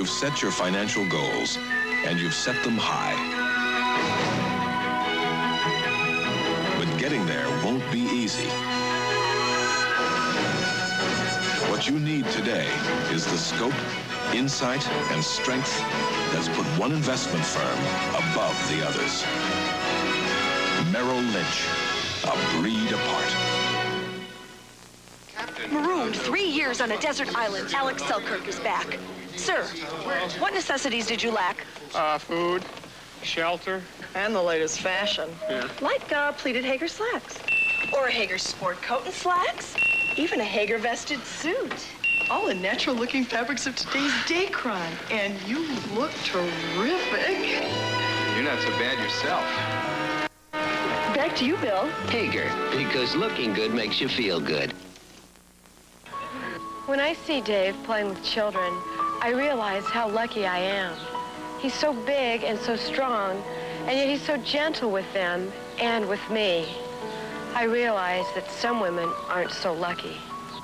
You've set your financial goals, and you've set them high. But getting there won't be easy. What you need today is the scope, insight, and strength that's put one investment firm above the others. Merrill Lynch, a breed apart. Marooned 3 years on a desert island. Alex Selkirk is back. Sir, what necessities did you lack? Food, shelter. And the latest fashion. Yeah. Like pleated Hager slacks. Or a Hager sport coat and slacks. Even a Hager vested suit. All the natural-looking fabrics of today's day crime. And you look terrific. You're not so bad yourself. Back to you, Bill. Hager, because looking good makes you feel good. When I see Dave playing with children, I realize how lucky I am. He's so big and so strong, and yet he's so gentle with them and with me. I realize that some women aren't so lucky.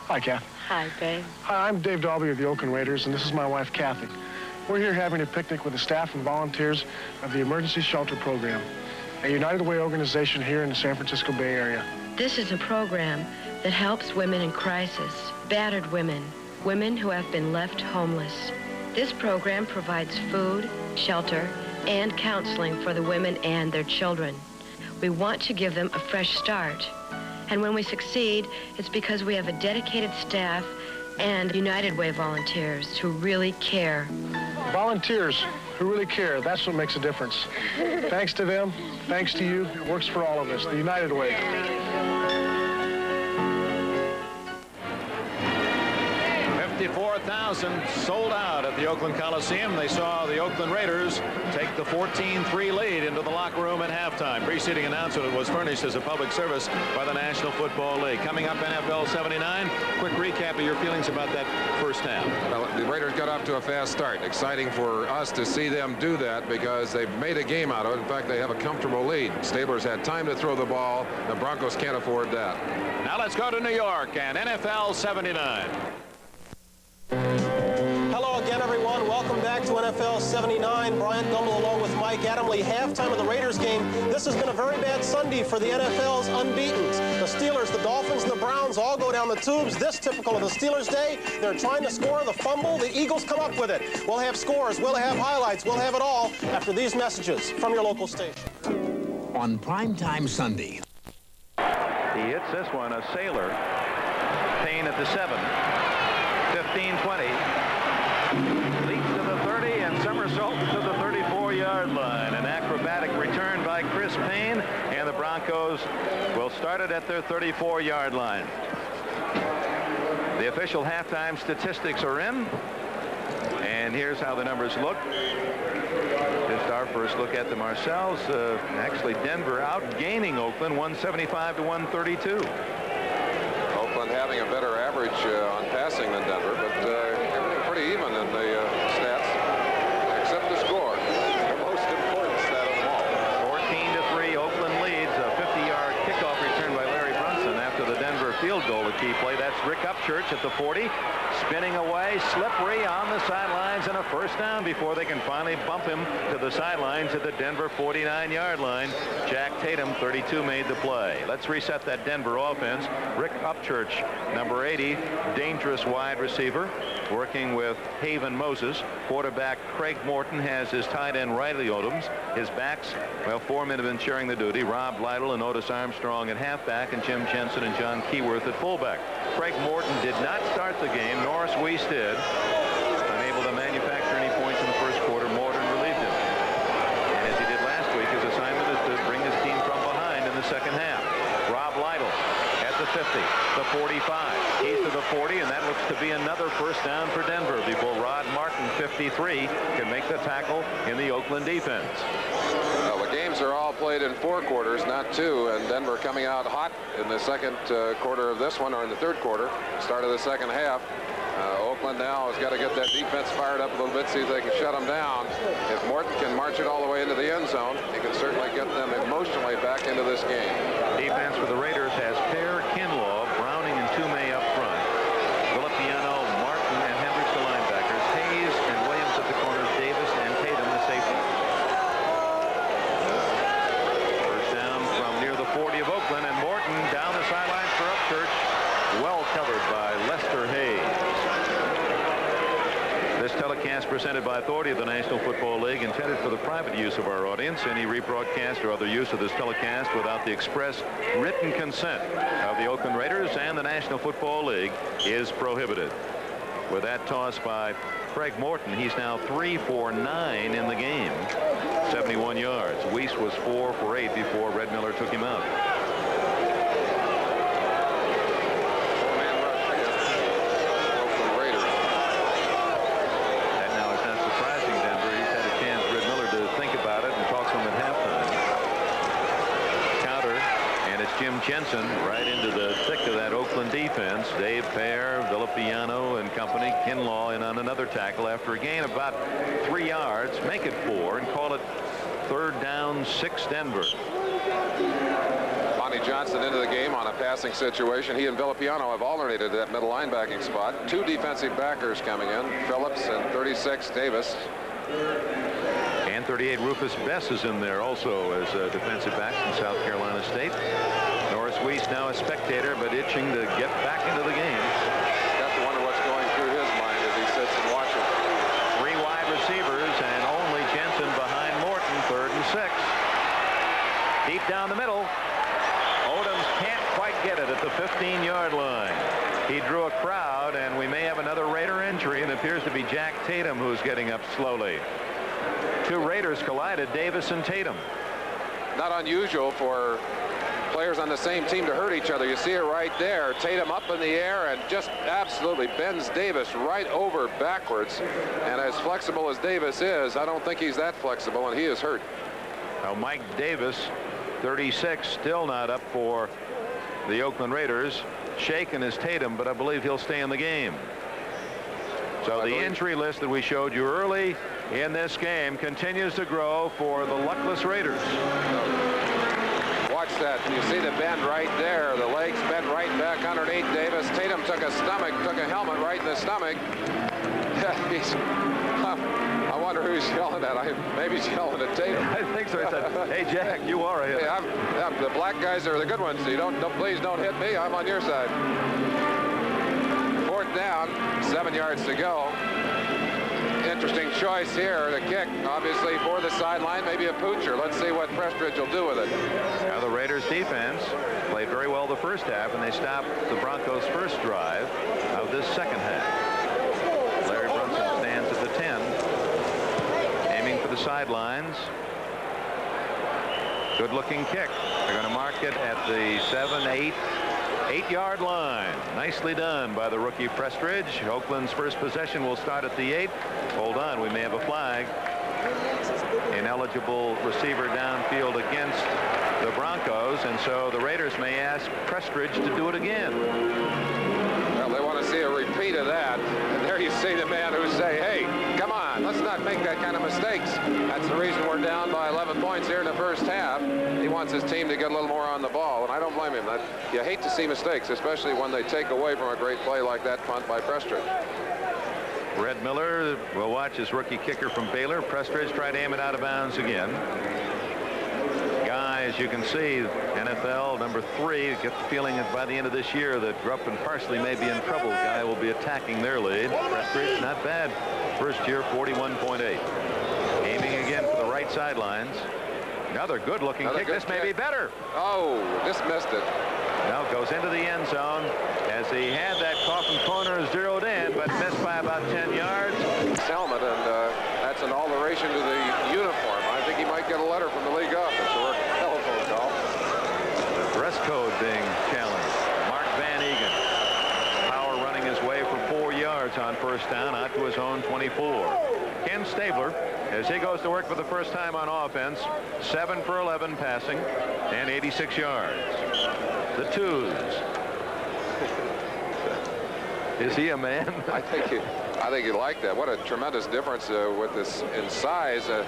Hi, Kath. Hi, babe. Hi, I'm Dave Dalby of the Oakland Raiders, and this is my wife, Kathy. We're here having a picnic with the staff and volunteers of the Emergency Shelter Program, a United Way organization here in the San Francisco Bay Area. This is a program that helps women in crisis, battered women, women who have been left homeless. This program provides food, shelter, and counseling for the women and their children. We want to give them a fresh start. And when we succeed, it's because we have a dedicated staff and United Way volunteers who really care. Volunteers who really care, that's what makes a difference. Thanks to them, thanks to you, it works for all of us, the United Way. 54,000 sold out at the Oakland Coliseum. They saw the Oakland Raiders take the 14-3 lead into the locker room at halftime. Preceding announcement was furnished as a public service by the National Football League. Coming up, NFL 79. Quick recap of your feelings about that first half. Well, the Raiders got off to a fast start. Exciting for us to see them do that because they've made a game out of it. In fact, they have a comfortable lead. Stabler's had time to throw the ball. The Broncos can't afford that. Now let's go to New York and NFL 79. Hello again, everyone. Welcome back to NFL 79. Brian Gumbel along with Mike Adamle. Halftime of the Raiders game. This has been a very bad Sunday for the NFL's unbeatens. The Steelers, the Dolphins, and the Browns all go down the tubes. This typical of the Steelers' day. They're trying to score the fumble. The Eagles come up with it. We'll have scores. We'll have highlights. We'll have it all after these messages from your local station. On primetime Sunday. He hits this one, a sailor. Payne at the 7. 15-20. Leaps to the 30 and somersaults to the 34-yard line. An acrobatic return by Chris Payne, and the Broncos will start it at their 34-yard line. The official halftime statistics are in, and here's how the numbers look. Just our first look at them ourselves. Actually, Denver outgaining Oakland 175-132. Oakland having a better average on passing than Denver, but pretty even in the stats, except the score. The most important stat of them all. 14-3, Oakland leads. A 50-yard kickoff return by Larry Brunson after the Denver field goal, the key play. That's Rick Upchurch at the 40, spinning away, slippery on the sidelines, and a first down before they can finally bump him to the sidelines at the Denver 49-yard line. Jack Tatum, 32, made the play. Let's reset that Denver offense. Rick Upchurch, number 80, dangerous wide receiver, working with Haven Moses. Quarterback Craig Morton has his tight end Riley Odoms. His backs, well, 4 men have been sharing the duty. Rob Lytle and Otis Armstrong at halfback, and Jim Jensen and John Keyworth at fullback. Craig Morton did not start the game. Norris Weiss did. Unable to manufacture any points in the first quarter, Morton relieved him. And as he did last week, his assignment is to bring his team from behind in the second half. Rob Lytle at the 50, the 45. He's to the 40, and that looks to be another first down for Denver before Rod Martin, 53, can make the tackle in the Oakland defense. Well, the games are all played in 4 quarters, not 2, and Denver coming out hot in the second quarter of this one, or in the third quarter, start of the second half. Oakland now has got to get that defense fired up a little bit, see if they can shut them down. If Morton can march it all the way into the end zone, he can certainly get them emotionally back into this game. Defense for the Raiders has Pear, Kinlaw, Browning, and Toomey up front. Vilipiano, Martin, and Hendricks the linebackers. Hayes and Williams at the presented by authority of the National Football League, intended for the private use of our audience. Any rebroadcast or other use of this telecast without the express written consent of the Oakland Raiders and the National Football League is prohibited. With that toss by Craig Morton, he's now 3 for 9 in the game, 71 yards. Weiss was 4 for 8 before Red Miller took him out. Jim Jensen right into the thick of that Oakland defense. Dave Pear, Villapiano and company. Kinlaw in on another tackle after a gain of about 3 yards. Make it 4 and call it 3rd down 6 Denver. Lonnie Johnson into the game on a passing situation. He and Villapiano have alternated that middle linebacking spot. 2 defensive backers coming in. Phillips and 36 Davis. And 38 Rufus Bess is in there also as a defensive back from South Carolina State. Norris Weiss now a spectator, but itching to get back into the game. Got to wonder what's going through his mind as he sits and watches. 3 wide receivers and only Jensen behind Morton. 3rd and 6. Deep down the middle. Odoms can't quite get it at the 15-yard line. He drew a crowd, and we may have another Raider injury, and it appears to be Jack Tatum who's getting up slowly. 2 Raiders collided, Davis and Tatum. Not unusual for players on the same team to hurt each other. You see it right there. Tatum up in the air and just absolutely bends Davis right over backwards. And as flexible as Davis is, I don't think he's that flexible, and he is hurt. Now Mike Davis, 36, still not up for the Oakland Raiders. Shaken is Tatum, but I believe he'll stay in the game. So the injury list that we showed you early in this game continues to grow for the luckless Raiders. Watch that. You see the bend right there. The legs bent right back underneath Davis. Tatum took a helmet right in the stomach. I wonder who's yelling at. Maybe he's yelling at Tatum. I think so. He said, "Hey Jack, you are a hit." Hey, the black guys are the good ones. So please don't hit me. I'm on your side. 4th down, 7 yards to go. Interesting choice here. The kick, obviously, for the sideline, maybe a poocher. Let's see what Prestridge will do with it. Now the Raiders defense played very well the first half, and they stopped the Broncos' first drive of this second half. Larry Brunson stands at the 10, aiming for the sidelines. Good looking kick. They're going to mark it at the 8-yard line. Nicely done by the rookie Prestridge. Oakland's first possession will start at the 8. Hold on, we may have a flag. Ineligible receiver downfield against the Broncos, and so the Raiders may ask Prestridge to do it again. Well, they want to see a repeat of that. And there you see the man who say, hey, come on, let's not make that kind of mistakes. That's the reason we're down by 11 points here in the first half. He wants his team to get a little more on the ball, and I don't blame him. You hate to see mistakes, especially when they take away from a great play like that punt by Prestridge. Red Miller will watch his rookie kicker from Baylor. Prestridge tried to aim it out of bounds again. Guys, you can see NFL number 3. Get the feeling that by the end of this year that Grupp and Parsley may be in trouble. Guy will be attacking their lead. Prestridge, not bad. First year, 41.8. Aiming again for the right sidelines. Another good-looking kick. This may be better. Oh, just missed it. Now goes into the end zone as he had that coffin corner zeroed in, but missed by about 10 yards. Helmet, and that's an alteration to the uniform. I think he might get a letter from the league office or a telephone call. The dress code being challenged. Mark Van Egan. Power running his way for 4 yards on first down out to his own 24. Ken Stabler, as he goes to work for the first time on offense, 7 for 11 passing and 86 yards. The twos. Is he a man? I think you like that. What a tremendous difference with this in size. The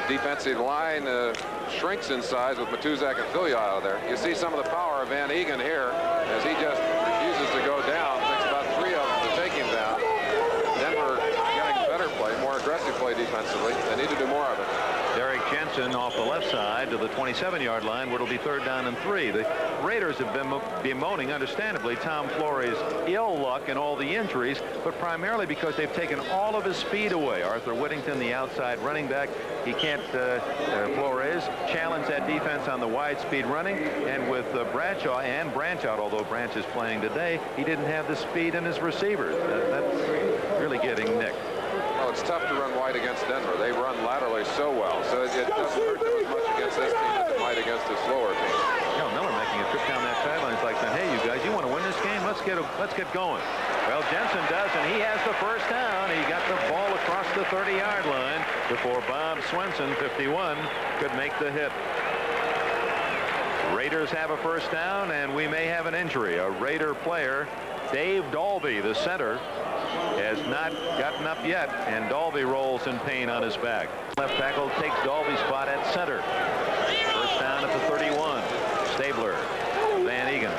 defensive line shrinks in size with Matuzak and Filia out of there. You see some of the power of Van Egan here as he just refuses to go down. Takes about 3 of them to take him down. Denver getting better play, more aggressive play defensively. They need to do more of it. Derek Jensen off the left side to the 27-yard line, where it'll be 3rd down and 3. The Raiders have been bemoaning, understandably, Tom Flores' ill luck and all the injuries, but primarily because they've taken all of his speed away. Arthur Whittington, the outside running back, he can't, Flores challenge that defense on the wide speed running, and with Bradshaw and Branchout, although Branch is playing today, he didn't have the speed in his receivers. That's really getting nicked. Well, it's tough to run wide against Denver. They run laterally so well, so it doesn't hurt them as much against this team as it might against a slower team. You know, Miller making a trip down that sideline is like, hey, you guys, you want to win this game? Let's get going. Well, Jensen does, and he has the 1st down. He got the ball across the 30-yard line before Bob Swenson, 51, could make the hit. Raiders have a 1st down, and we may have an injury. A Raider player, Dave Dalby, the center, has not gotten up yet, and Dalby rolls in pain on his back. Left tackle takes Dalby's spot at center. 1st down at the 31. Stabler, Van Egan.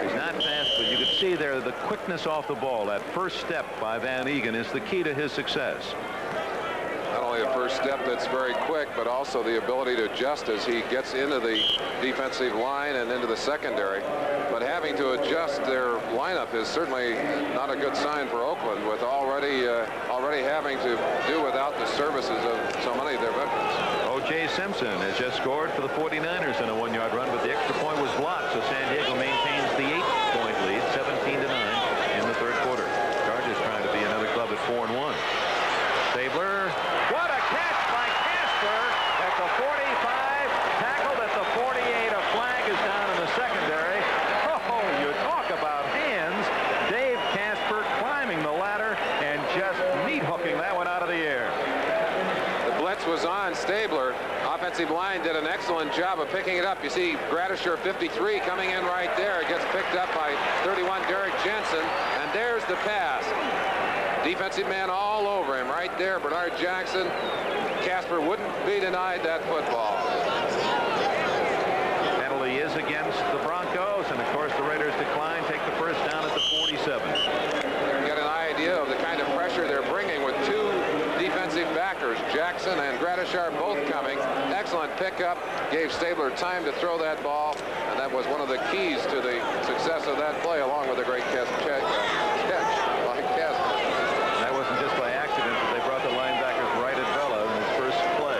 He's not fast, but you can see there the quickness off the ball. That first step by Van Egan is the key to his success. Not only a first step that's very quick, but also the ability to adjust as he gets into the defensive line and into the secondary. But having to adjust their lineup is certainly not a good sign for Oakland, with already having to do without the services of so many of their veterans. O.J. Simpson has just scored for the 49ers in a 1-yard run, but the extra point was blocked, so San Diego maintains the 8-point lead, 17-9 in the 3rd quarter. Chargers trying to be another club at 4-1. Stabler, what a catch by Casper at the 45, tackled at the 48. A flag is down in the secondary. Oh, you talk about hands. Dave Casper climbing the ladder and just meat hooking that one out of the air. The blitz was on Stabler. Offensive line did an excellent job of picking it up. You see Gradisher 53 coming in right there. It gets picked up by 31 Derek Jensen, and there's the pass. Defensive man all over him right there. Bernard Jackson. Casper wouldn't be denied that football. Penalty is against the Broncos, and of course the Raiders decline, take the 1st down at the 47. You get an idea of the kind of pressure they're bringing with 2 defensive backers, Jackson and Gradishar, both coming. Excellent pickup, gave Stabler time to throw that ball, and that was one of the keys to the success of that play, along with a great catch by Casper. That wasn't just by accident that they brought the linebackers right at Vela in his first play.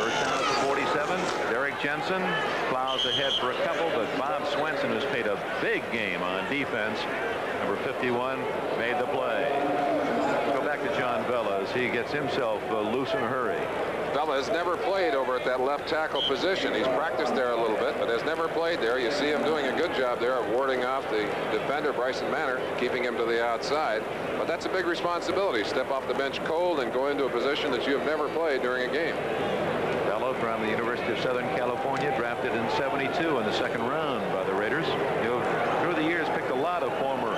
1st down at the 47. Derek Jensen plows ahead for a couple, but Bob Swenson, who's played a big game on defense, number 51, made the play. Go back to John Vela as he gets himself loose in a hurry. Vela has never played over at that left tackle position. He's practiced there a little bit, but has never played there. You see him doing a good job there of warding off the defender, Bryson Manor, keeping him to the outside. But that's a big responsibility. Step off the bench cold and go into a position that you have never played during a game. Vela from the University of Southern California, drafted in 72 in the 2nd round by the Raiders. Through the years, picked a lot of former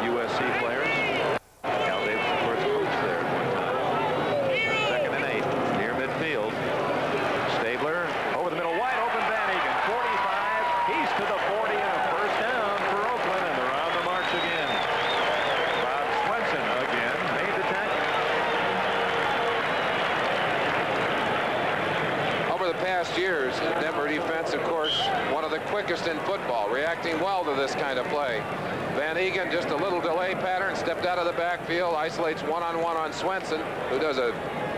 USC players. Al Davis, of course, coached there at one time. 2nd and 8, near midfield. Stabler over the middle, wide open Van Egan, 45. He's to the 40, and a 1st down for Oakland, and they're on the march again. Bob Swenson again made the tackle. Over the past years, Denver defense, of course, one of the quickest in football, reacting well to this kind of play. Van Egan, just a little delay pattern, stepped out of the backfield, isolates one-on-one on Swenson, who does a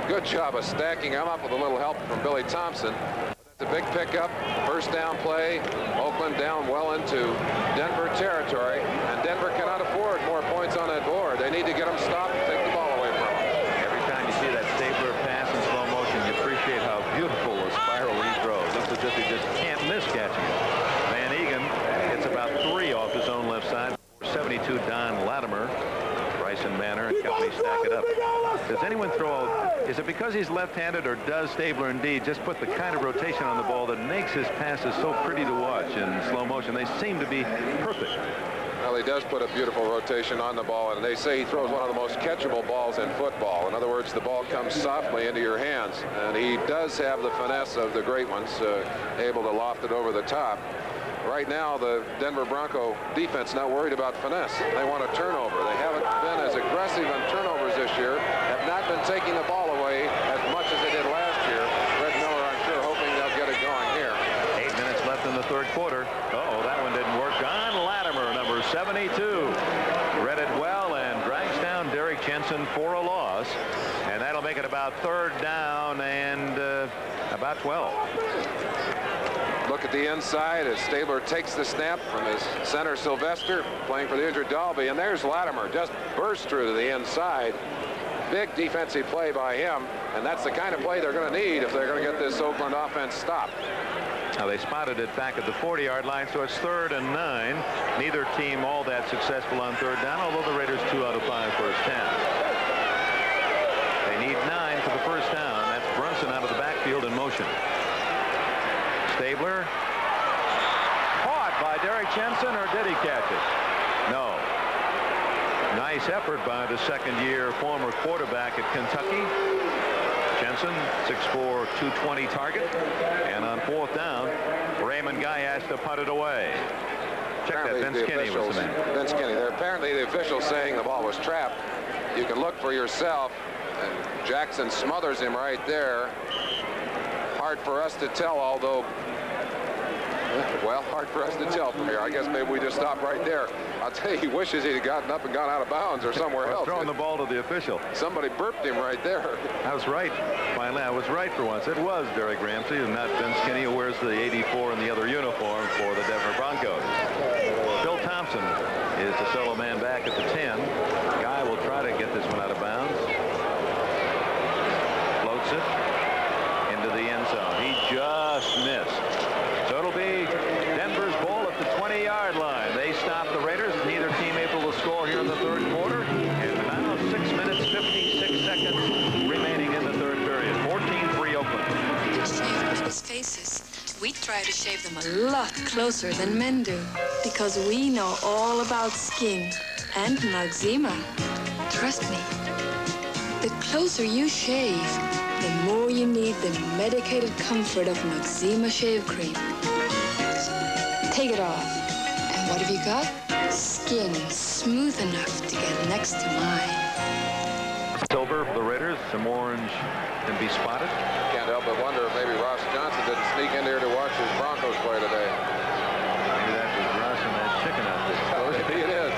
good job of stacking him up with a little help from Billy Thompson. It's a big pickup, 1st down play. Oakland down well into Denver territory, and Denver cannot afford more points on that board. They need to get them stopped and take the ball away from them. Every time you see that Stabler pass in slow motion, you appreciate how beautiful a spiral he throws. This is just, he just can't miss catching it. Van Egan gets about 3 off his own left side. 72 Don Latimer, Bryson Manor, and company stack it up. Does anyone throw, is it because he's left-handed, or does Stabler indeed just put the kind of rotation on the ball that makes his passes so pretty to watch in slow motion? They seem to be perfect. Well, he does put a beautiful rotation on the ball, and they say he throws one of the most catchable balls in football. In other words, the ball comes softly into your hands, and he does have the finesse of the great ones, able to loft it over the top. Right now, the Denver Bronco defense not worried about finesse. They want a turnover. They haven't been as aggressive on turnovers this year, have not been taking the ball away as much as they did last year. Jensen for a loss, and that'll make it about 3rd down and about 12. Look at the inside as Stabler takes the snap from his center Sylvester, playing for the injured Dalby, and there's Latimer, just burst through to the inside. Big defensive play by him, and that's the kind of play they're going to need if they're going to get this Oakland offense stopped. Now they spotted it back at the 40-yard line, so it's 3rd and 9. Neither team all that successful on 3rd down, although the Raiders 2 out of 5 first down. They need 9 for the first down. That's Brunson out of the backfield in motion. Stabler caught by Derek Jensen, or did he catch it? No. Nice effort by the second-year former quarterback at Kentucky. Jensen, 6'4", 220 target. And on 4th down, Raymond Guy has to punt it away. Check that. Vince Kinney was the man. Vince Kinney. Apparently the official saying the ball was trapped. You can look for yourself. And Jackson smothers him right there. Hard for us to tell, although, well, hard for us to tell from here. I guess maybe we just stop right there. I'll tell you, he wishes he'd gotten up and gone out of bounds or somewhere else. Throwing the ball to the official. Somebody burped him right there. I was right. Finally, I was right for once. It was Derek Ramsey and not Vince Kinney, who wears the 84 in the other uniform for the Denver Broncos. Bill Thompson is the solo man back at the 10. Guy will try to get this one out of bounds. Floats it into the end zone. He just missed. So it'll be Denver's ball at the 20-yard line. They stop the Raiders. Neither team able to score here in the 3rd quarter. And now 6 minutes, 56 seconds remaining in the 3rd period. 14-3 Oakland. Shave men's faces. We try to shave them a lot closer than men do. Because we know all about skin and Noxzema. Trust me. The closer you shave, the more you need the medicated comfort of Noxzema shave cream. Take it off. And what have you got? Skin smooth enough to get next to mine. Silver for the Raiders. Some orange can be spotted. Can't help but wonder if maybe Ross Johnson didn't sneak in here to watch his Broncos play today. Maybe that was Ross and that chicken out there. Maybe it is.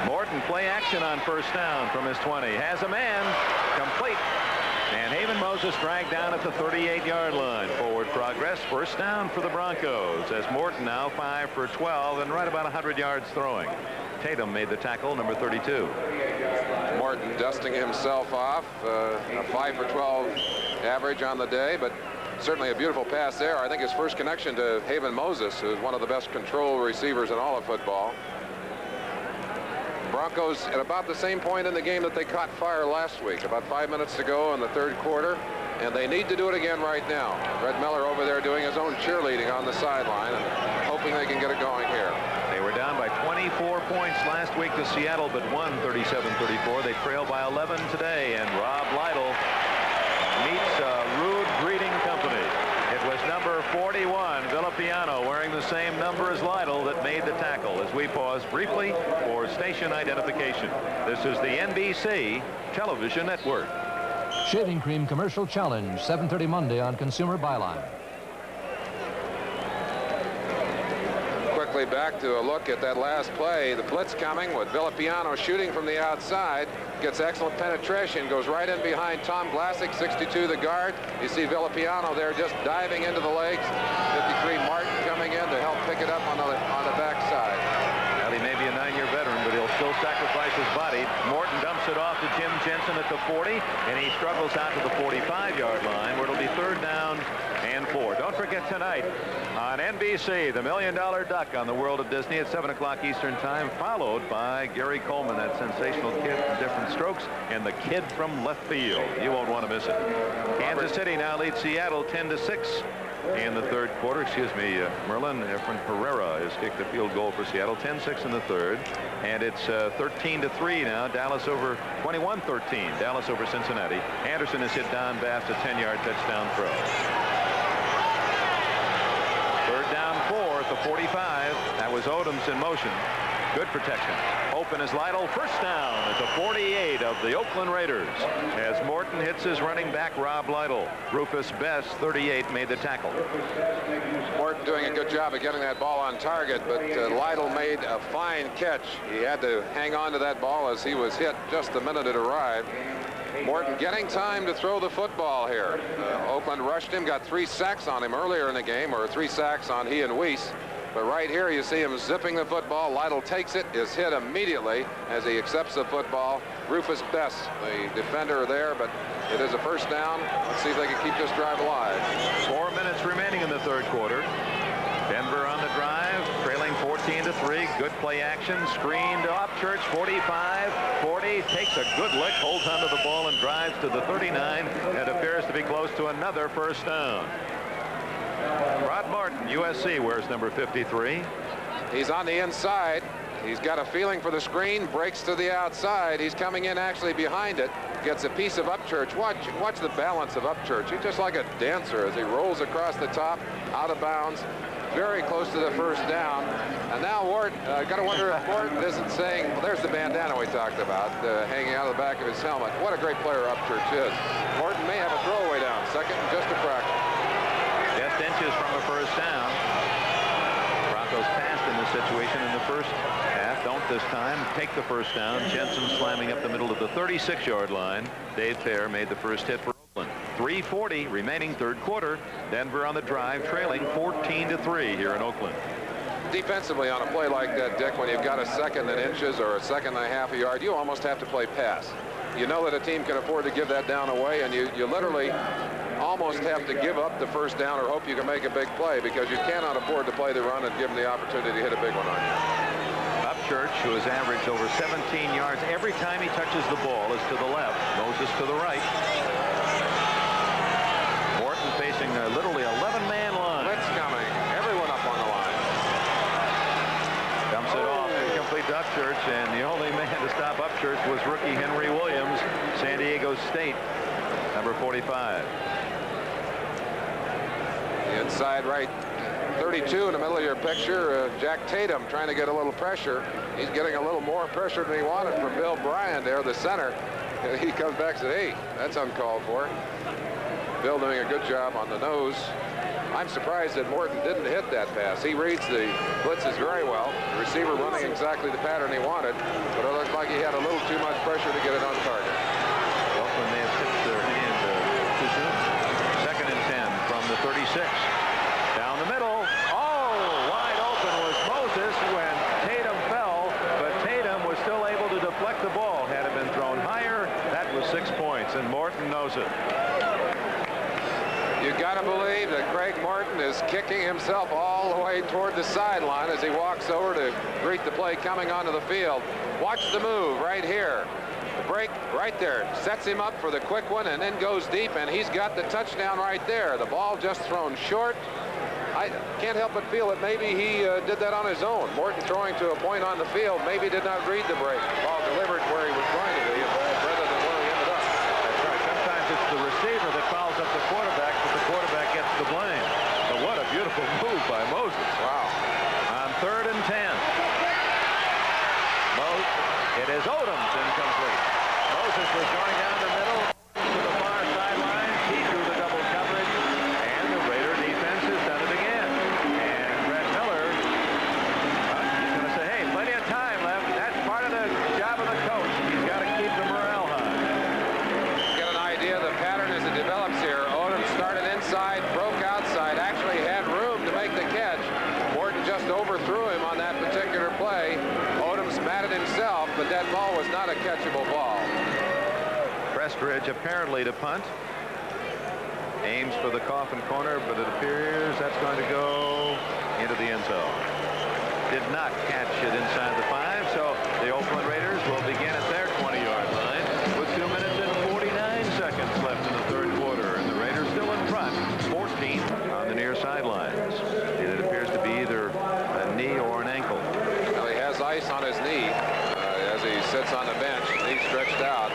Morton play action on 1st down from his 20. Has a man. Complete. And Haven Moses dragged down at the 38-yard line. Forward progress. 1st down for the Broncos as Morton now 5 for 12 and right about 100 yards throwing. Tatum made the tackle, number 32. Morton dusting himself off. A 5 for 12 average on the day, but certainly a beautiful pass there. I think his first connection to Haven Moses, who's one of the best control receivers in all of football. Broncos at about the same point in the game that they caught fire last week, about 5 minutes to go in the 3rd quarter, and they need to do it again right now. Red Miller over there doing his own cheerleading on the sideline and hoping they can get it going here. They were down by 24 points last week to Seattle, but won 37-34. They trail by 11 today, and Rob Lytle meets a rude greeting company. It was number 41, Villapiano, wearing the same number as Lytle, that made the tackle. As we pause briefly for station identification. This is the NBC Television Network. Shaving cream commercial challenge, 7:30 Monday on Consumer Byline. Quickly back to a look at that last play. The blitz coming with Villapiano shooting from the outside. Gets excellent penetration. Goes right in behind Tom Glassick, 62, the guard. You see Villapiano there just diving into the legs. 53 Martin coming in to help pick it up on the backside. Well, he may be a 9-year veteran, but he'll still sacrifice his body. Morton dumps it off to Jim Jensen at the 40, and he struggles out to the 45-yard line, where it'll be 3rd down and 4. Don't forget tonight on NBC, the $1 Million Duck on the World of Disney at 7 o'clock Eastern Time, followed by Gary Coleman, that sensational kid from Different Strokes, and the kid from left field. You won't want to miss it. Kansas City now leads Seattle 10-6 in the 3rd quarter. Merlin Efren Herrera has kicked the field goal for Seattle. 10-6 in the 3rd, and it's 13-3 now. Dallas over 21-13. Dallas over Cincinnati. Anderson has hit Don Bass a 10-yard touchdown throw. 3rd down 4 at the 45. That was Odoms in motion. Good protection. Hope open is Lytle. First down at the 48 of the Oakland Raiders as Morton hits his running back Rob Lytle. Rufus Best, 38, made the tackle. Morton doing a good job of getting that ball on target, but Lytle made a fine catch. He had to hang on to that ball as he was hit just the minute it arrived. Morton getting time to throw the football here. Oakland rushed him, got 3 sacks on him earlier in the game, or 3 sacks on he and Weiss. But right here you see him zipping the football. Lytle takes it, is hit immediately as he accepts the football. Rufus Best, the defender there, but it is a first down. Let's see if they can keep this drive alive. 4 minutes remaining in the third quarter. Denver on the drive, trailing 14-3. Good play action, screen to Upchurch, 45, 40, takes a good lick, holds onto the ball and drives to the 39, and appears to be close to another first down. Rod Martin, USC, wears number 53. He's on the inside. He's got a feeling for the screen, breaks to the outside. He's coming in actually behind it, gets a piece of Upchurch. Watch the balance of Upchurch. He's just like a dancer as he rolls across the top, out of bounds, very close to the first down. And now Ward, got to wonder if Morton isn't saying, well, there's the bandana we talked about, hanging out of the back of his helmet. What a great player Upchurch is. Morton may have a throwaway down, second and just a fraction. Just inches from a first down. Broncos passed in this situation in the first half. Don't this time. Take the first down. Jensen slamming up the middle of the 36-yard line. Dave Fair made the first hit for Oakland. 3:40 remaining third quarter. Denver on the drive, trailing 14-3 here in Oakland. Defensively on a play like that, Dick, when you've got a second and inches or a second and a half a yard, you almost have to play pass. You know that a team can afford to give that down away, and you literally almost have to give up the first down or hope you can make a big play, because you cannot afford to play the run and give them the opportunity to hit a big one on you. Upchurch, who has averaged over 17 yards every time he touches the ball, is to the left. Moses to the right. Morton facing a literally 11-man line. Blitz coming. Everyone up on the line. Dumps it off. Incomplete to Upchurch, and the only man to stop Upchurch was rookie Henry Williams, San Diego State, number 45. The inside right 32 in the middle of your picture, Jack Tatum trying to get a little pressure. He's getting a little more pressure than he wanted from Bill Bryan there, the center. He comes back and said, hey, that's uncalled for. Bill doing a good job on the nose. I'm surprised that Morton didn't hit that pass. He reads the blitzes very well. The receiver running exactly the pattern he wanted, but it looked like he had a little too much pressure to get it on target. Oakland may have tipped their hand too soon. Second and 10 from the 36. Down the middle. Oh, wide open was Moses when Tatum fell, but Tatum was still able to deflect the ball. Had it been thrown higher, that was 6 points, and Morton knows it. You got to believe that Craig Morton is kicking himself all the way toward the sideline as he walks over to greet the play coming onto the field. Watch the move right here. The break right there sets him up for the quick one and then goes deep, and he's got the touchdown right there. The ball just thrown short. I can't help but feel that maybe he did that on his own. Morton throwing to a point on the field, maybe did not read the break. Ball delivered where he was going to be rather than where he ended up. That's right. Sometimes it's the receiver that fouls up the quarterback, but the quarterback gets the blame. But what a beautiful move by Moses. Wow. On third and 10. It is Odoms incomplete. Moses was going down the middle to the far sideline. He drew the double coverage, and the Raider defense has done it again. And Brett Miller, he's going to say, hey, plenty of time left. That's part of the job of the coach. He's got to keep the morale high. Get an idea of the pattern as it develops here. Odom started inside, broke outside, actually had room to make the catch. Morton just overthrew him on that particular play. Odom's mad at himself, but that ball was not a catchable ball. Prestridge apparently to punt. Aims for the coffin corner, but it appears that's going to go into the end zone. Did not catch it inside the 5, so the Oakland Raiders will begin at their 20-yard line with 2 minutes and 49 seconds left in the third quarter, and the Raiders still in front, 14 on the near sidelines. It appears to be either a knee or an ankle. Well, he has ice on his knee as he sits on the bench, knee stretched out.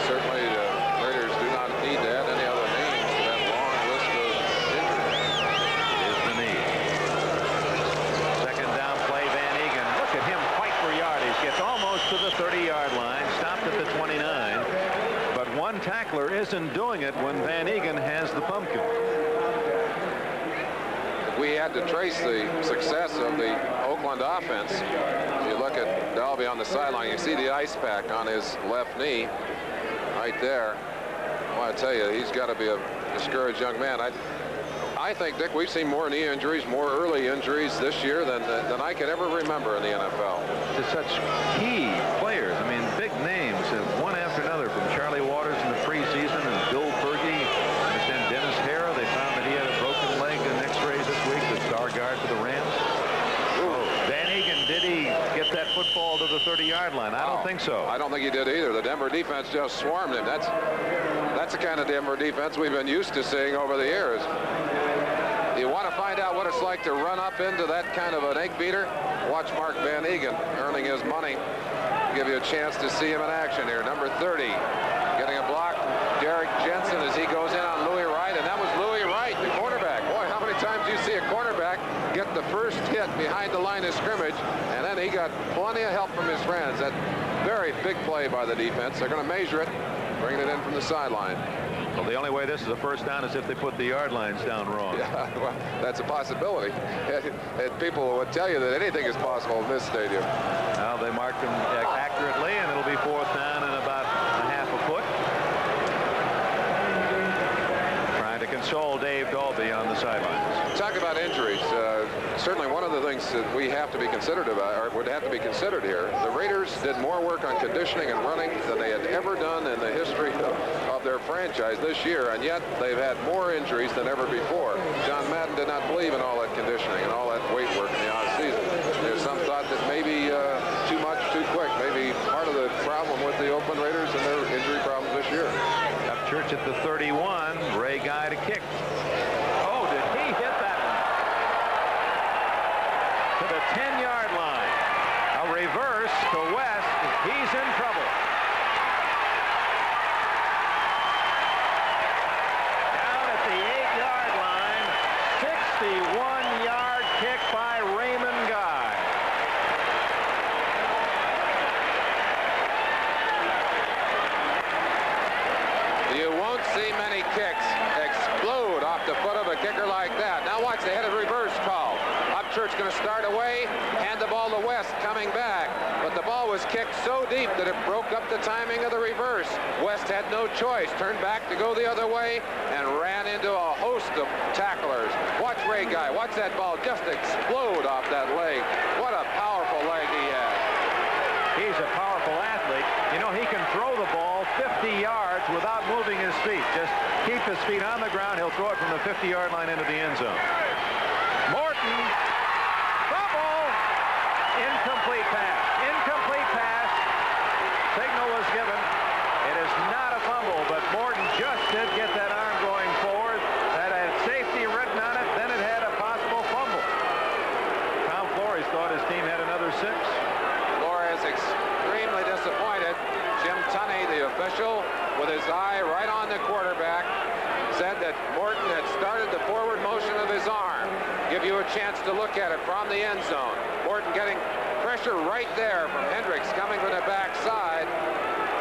Certainly the Raiders do not need to add any other names to that long list of injuries. It is the knee. Second down play, Van Egan. Look at him fight for yardage. Gets almost to the 30-yard line, stopped at the 29. But one tackler isn't doing it when Van Egan has the pumpkin. We had to trace the success of the Oakland offense. If you look at Dalby on the sideline, you see the ice pack on his left knee right there. I want to tell you, he's got to be a discouraged young man. I think, Dick, we've seen more knee injuries, more early injuries this year than I could ever remember in the NFL. To such key players. I mean, big names, one after another, from Charlie Waters in the preseason and Bill Fergie. And Dennis Hara, they found that he had a broken leg in X-rays this week, the star guard for the Rams. Oh, Van Egan, did he get that football to the 30-yard line? I don't think so. I don't think he did either. The Denver defense just swarmed him. That's the kind of Denver defense we've been used to seeing over the years. You want to find out what it's like to run up into that kind of an egg beater? Watch Mark Van Egan earning his money. Give you a chance to see him in action here. Number 30, getting a block from Derek Jensen as he goes in on Louis Wright, and that was Louis Wright, the cornerback. Boy, how many times do you see a cornerback get the first hit behind the line of scrimmage, and then he got plenty of help from his friends. That very big play by the defense. They're going to measure it, bringing it in from the sideline. Well, the only way this is a first down is if they put the yard lines down wrong. Yeah, well, that's a possibility. And people would tell you that anything is possible in this stadium. Well, they marked them accurately, and it'll be fourth down and about a half a foot. Trying to console Dave Dalby on the sidelines. Talk about injuries. Certainly one of the things that we have to be considered about, or would have to be considered here, the Raiders did more work on conditioning and running than they had ever done in the history of their franchise this year, and yet they've had more injuries than ever before. John Madden did not believe in all that conditioning and all that weight work in the off-season. There's some thought that maybe too much, too quick, maybe part of the problem with the Oakland Raiders and their injury problems this year. Upchurch at the 31, Ray Guy to kick. Oh, did he hit that one? To the 10-yard line. A reverse to West. He's in trouble. Down at the 8-yard line, 61-yard kick by Raymond Guy. You won't see many kicks explode off the foot of a kicker like that. Now watch the headed reverse call. Upchurch going to start away, hand the ball to West coming back. But the ball was kicked so deep that it broke up the timing of the reverse. West had no choice, turned back to go the other way, and ran into a host of tacklers. Watch Ray Guy, watch that ball just explode off that leg. What a powerful leg he has. He's a powerful athlete. You know, he can throw the ball 50 yards without moving his feet. Just keep his feet on the ground. He'll throw it from the 50-yard line into the end zone. Morton, fumble, incomplete pass. Incomplete pass. Signal was given. It is not a fumble, but Morton just did get that arm going forward. That had safety written on it. Then it had a possible fumble. Tom Flores thought his team had another 6. Extremely disappointed. Jim Tunney, the official, with his eye right on the quarterback, said that Morton had started the forward motion of his arm. Give you a chance to look at it from the end zone. Morton getting pressure right there from Hendricks coming from the backside.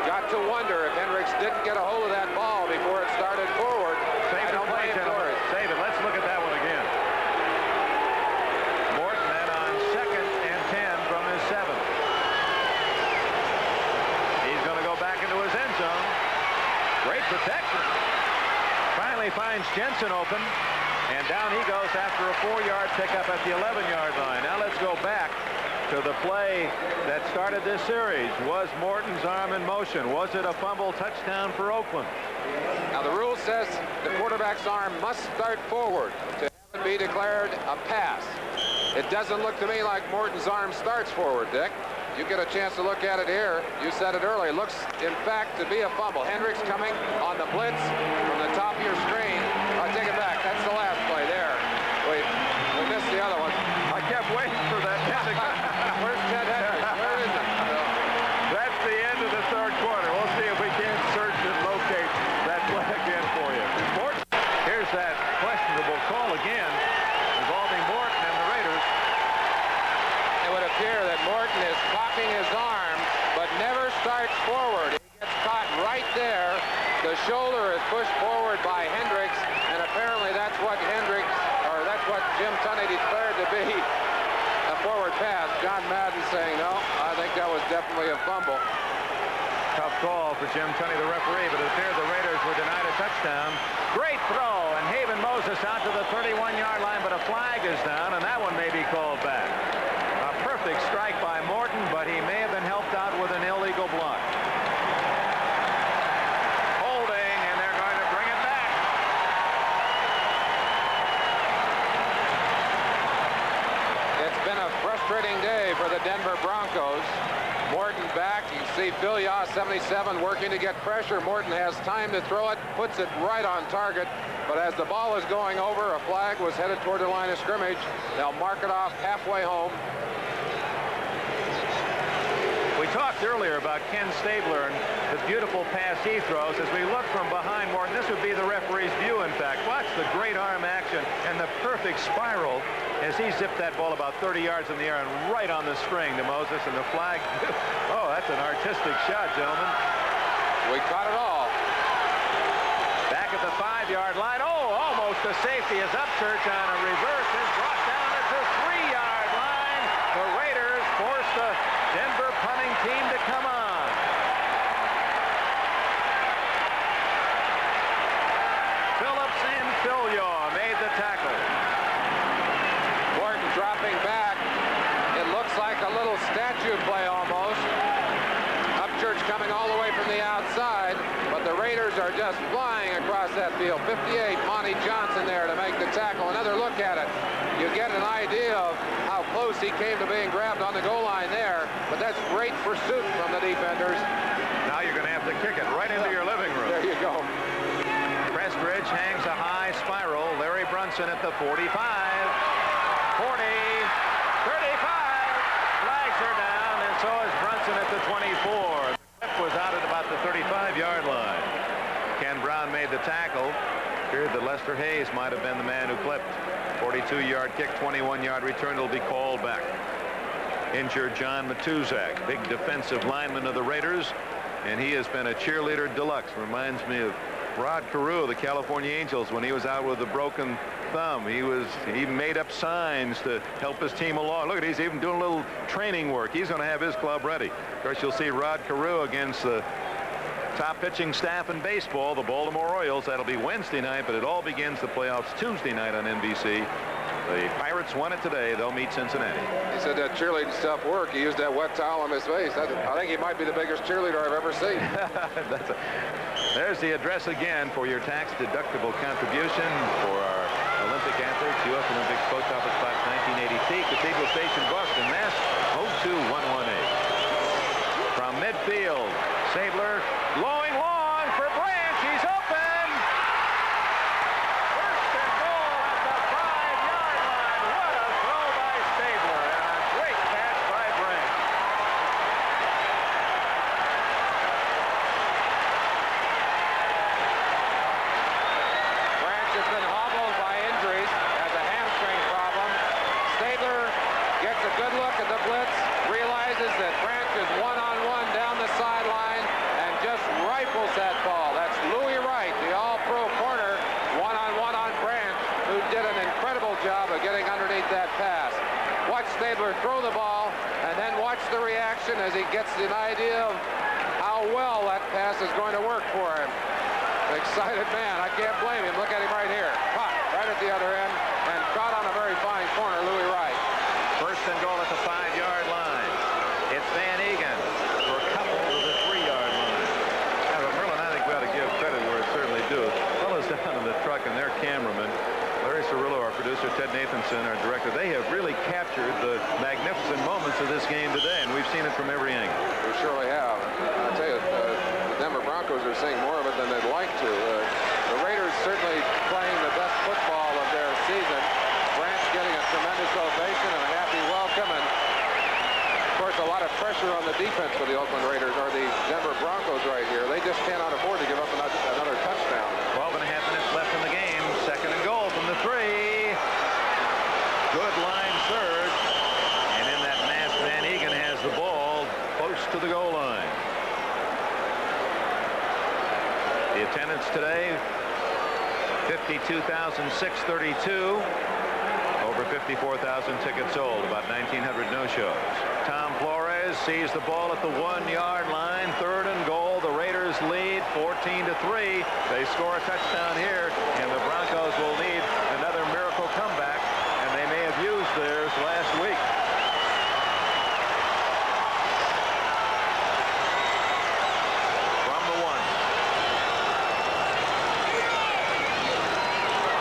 Got to wonder if Hendricks didn't get a hold of that ball before it started forward. Save the play, gentlemen. Save it. Let's look at that one again. Morton then on 2nd and 10 from his 7th. Great protection. Finally finds Jensen open, and down he goes after a 4-yard pickup at the 11-yard line. Now let's go back to the play that started this series. Was Morton's arm in motion? Was it a fumble touchdown for Oakland? Now the rule says the quarterback's arm must start forward to be declared a pass. It doesn't look to me like Morton's arm starts forward, Dick. You get a chance to look at it here. You said it earlier. It looks, in fact, to be a fumble. Hendricks coming on the blitz from the top of your screen. I take it back. That's the last play there. Wait, we missed the other one. I kept waiting for that. Where's Ted Hendricks? Where is it? That's the end of the 3rd quarter. We'll see if we can search and locate that play again for you. Morton, here's that questionable call again involving Morton and the Raiders. It would appear that Morton is cocking his arm, but forward. He gets caught right there. The shoulder is pushed forward by Hendricks, and apparently that's what Jim Tunney declared to be a forward pass. John Madden saying, no, I think that was definitely a fumble. Tough call for Jim Tunney, the referee, but it appeared the Raiders were denied a touchdown. Great throw, and Haven Moses out to the 31-yard line, but a flag is down, and that one may be called back. A perfect strike by Morton, but he may have been helped out with an illegal block. Holding, and they're going to bring it back. It's been a frustrating day for the Denver Broncos. Morton back. You see Phil Yaw, 77, working to get pressure. Morton has time to throw it, puts it right on target. But as the ball is going over, a flag was headed toward the line of scrimmage. They'll mark it off halfway home. We talked earlier about Ken Stabler and the beautiful pass he throws. As we look from behind Morton, this would be the referee's view, in fact. Watch the great arm action and the perfect spiral as he zipped that ball about 30 yards in the air and right on the string to Moses, and the flag. Oh, that's an artistic shot, gentlemen. We caught it all. Back at the 5-yard line. Oh, almost a safety as Upchurch on a reverse is brought down at the 3-yard line. The Raiders force the Denver punting team to come on. Phillips and Phil Yaw made the tackle. Morton dropping back. It looks like a little statue play almost. Upchurch coming all the way from the outside, but the Raiders are just flying across that field. 58, Monty Johnson there to make the tackle. Another look at it. You get an idea of how close he came to being grabbed on the goal line there, but that's great pursuit from the defenders. Now you're going to have to kick it right into your living room. There you go. Prestridge hangs a high spiral. Larry Brunson at the 45. 40, 35, flags are down, and so is Brunson at the 24. The ref was out at about the 35-yard line. Ken Brown made the tackle. Feared that Lester Hayes might have been the man who clipped. 42-yard kick, 21-yard return will be called back. Injured John Matuzak, big defensive lineman of the Raiders, and he has been a cheerleader deluxe. Reminds me of Rod Carew of the California Angels when he was out with a broken thumb. He made up signs to help his team along. Look at, he's even doing a little training work. He's going to have his club ready. Of course, you'll see Rod Carew against the top pitching staff in baseball, the Baltimore Orioles. That'll be Wednesday night, but it all begins the playoffs Tuesday night on NBC. The Pirates won it today. They'll meet Cincinnati. He said that cheerleading stuff worked. He used that wet towel on his face. I think he might be the biggest cheerleader I've ever seen. There's the address again for your tax-deductible contribution for our Olympic athletes. U.S. Olympics Post Office Box 1980C, Cathedral Station, Boston, Mass. 02118. From midfield, Sabler blowing long for Branch. He's open. First and goal at the 5-yard line. What a throw by Sabler, and a great catch by Branch. Branch has been hobbled by injuries, has a hamstring problem. Stabler gets a good look at the blitz, realizes that Branch is one-on-one down the sideline, and just rifles that ball. That's Louis Wright, the all-pro corner, one-on-one on Branch, who did an incredible job of getting underneath that pass. Watch Stabler throw the ball, and then watch the reaction as he gets an idea of how well that pass is going to work for him. Excited man. I can't blame him. Look at him right here. Caught right at the other end, and caught on a very fine corner, Louis Wright. First and goal at the 5-yard line. It's Van Egan for a couple to the 3-yard line. Now, Merlin, I think we ought to give credit where it's certainly due. Fellas down in the truck and their cameraman, Larry Cirillo, our producer, Ted Nathanson, our director, they have really captured the magnificent moments of this game today, and we've seen it from every angle. We surely have. I tell you, the Denver Broncos are seeing more of it than they'd like to. The Raiders certainly playing the best football of their season. Branch getting a tremendous ovation and a happy welcome, and of course a lot of pressure on the defense for the Oakland Raiders, or the Denver Broncos right here. They just cannot afford to give up another touchdown. 12 and a half minutes left in the game. Second and goal from the 3. Good line surge, and in that mass, Van Egan has the ball close to the goal line. The attendance today, 52,632. Over 54,000 tickets sold, about 1,900 no-shows. Tom Flores sees the ball at the 1-yard line, 3rd and goal. The Raiders lead 14-3. They score a touchdown here, and the Broncos will need another miracle comeback, and they may have used theirs last week. From the 1.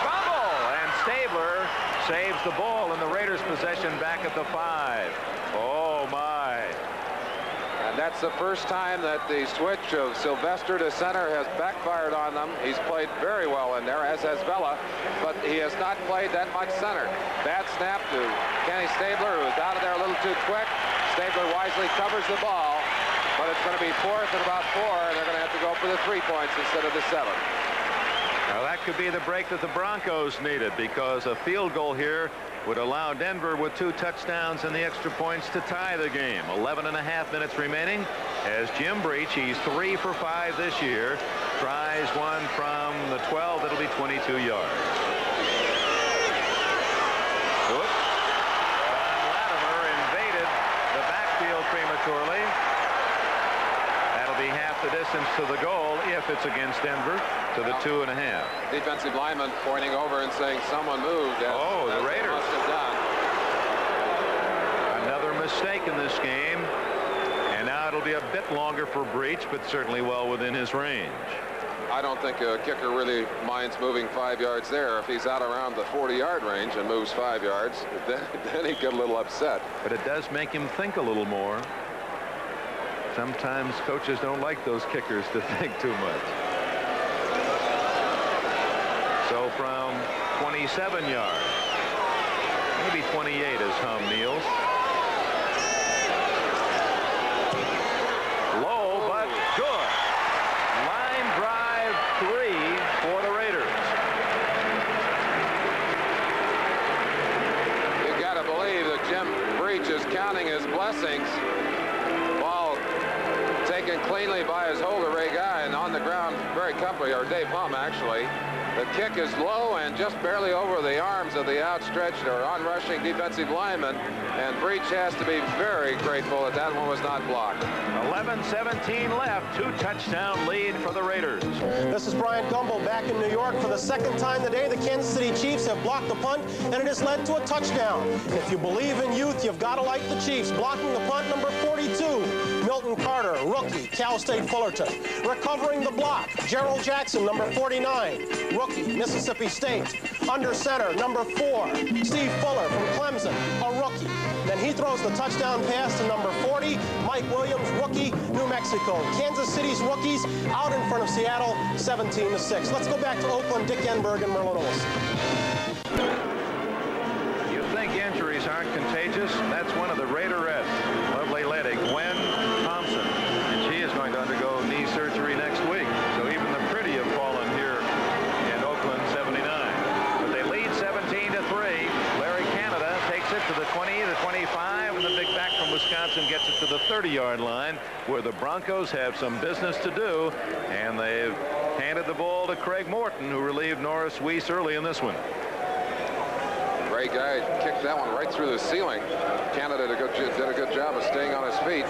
Fumble, and Stabler saves the ball in the Raiders' possession back at the 5. Oh, my. And that's the first time that the switch of Sylvester to center has backfired on them. He's played very well in there, as has Vela, but he has not played that much center. Bad snap to Kenny Stabler, who was out of there a little too quick. Stabler wisely covers the ball, but it's going to be 4th and about 4, and they're going to have to go for the 3 points instead of the 7. Now that could be the break that the Broncos needed, because a field goal here would allow Denver with 2 touchdowns and the extra points to tie the game. 11.5 minutes remaining as Jim Breach, he's 3 for 5 this year, tries one from the 12. That'll be 22 yards. Oops. John Latimer invaded the backfield prematurely. That'll be half the distance to the goal if it's against Denver, to the 2.5. Defensive lineman pointing over and saying someone moved. Oh, the Raiders must have done. Another mistake in this game, and now it'll be a bit longer for Breach, but certainly well within his range. I don't think a kicker really minds moving 5 yards there. If he's out around the 40-yard range and moves 5 yards, then he'd get a little upset. But it does make him think a little more. Sometimes coaches don't like those kickers to think too much. So from 27 yards, maybe 28 as Hum kneels. Low, but good. Line drive 3 for the Raiders. You got to believe that Jim Breach is counting his blessings. Ball taken cleanly by his hold-away guy, and on the ground very comfortably, or Dave Hum actually. The kick is low and just barely over the arms of the outstretched or onrushing defensive lineman, and Breach has to be very grateful that that one was not blocked. 11:17 left, 2-touchdown lead for the Raiders. This is Brian Gumbel back in New York for the 2nd time today. The Kansas City Chiefs have blocked the punt, and it has led to a touchdown. And if you believe in youth, you've got to like the Chiefs. Blocking the punt, number 42, Milton Carter, rookie, Cal State Fullerton. Recovering the block, Gerald Jackson, number 49, rookie, Mississippi State. Under center, number 4, Steve Fuller from Clemson, a rookie. Then he throws the touchdown pass to number 40, Mike Williams, rookie, New Mexico. Kansas City's rookies out in front of Seattle, 17-6. Let's go back to Oakland, Dick Enberg and Merlin Olsen. You think injuries aren't contagious? That's one of the Raiderettes. Lovely lady, Gwen Thompson. And she is going to undergo knee surgery next week. So even the pretty have fallen here in Oakland, 79. But they lead 17-3. Larry Canada takes it to the 20, the 25, and the big back from Wisconsin gets it to the 30-yard line, where the Broncos have some business to do, and they've handed the ball to Craig Morton, who relieved Norris Weiss early in this one. Great guy, kicked that one right through the ceiling. Canada did a good job of staying on his feet.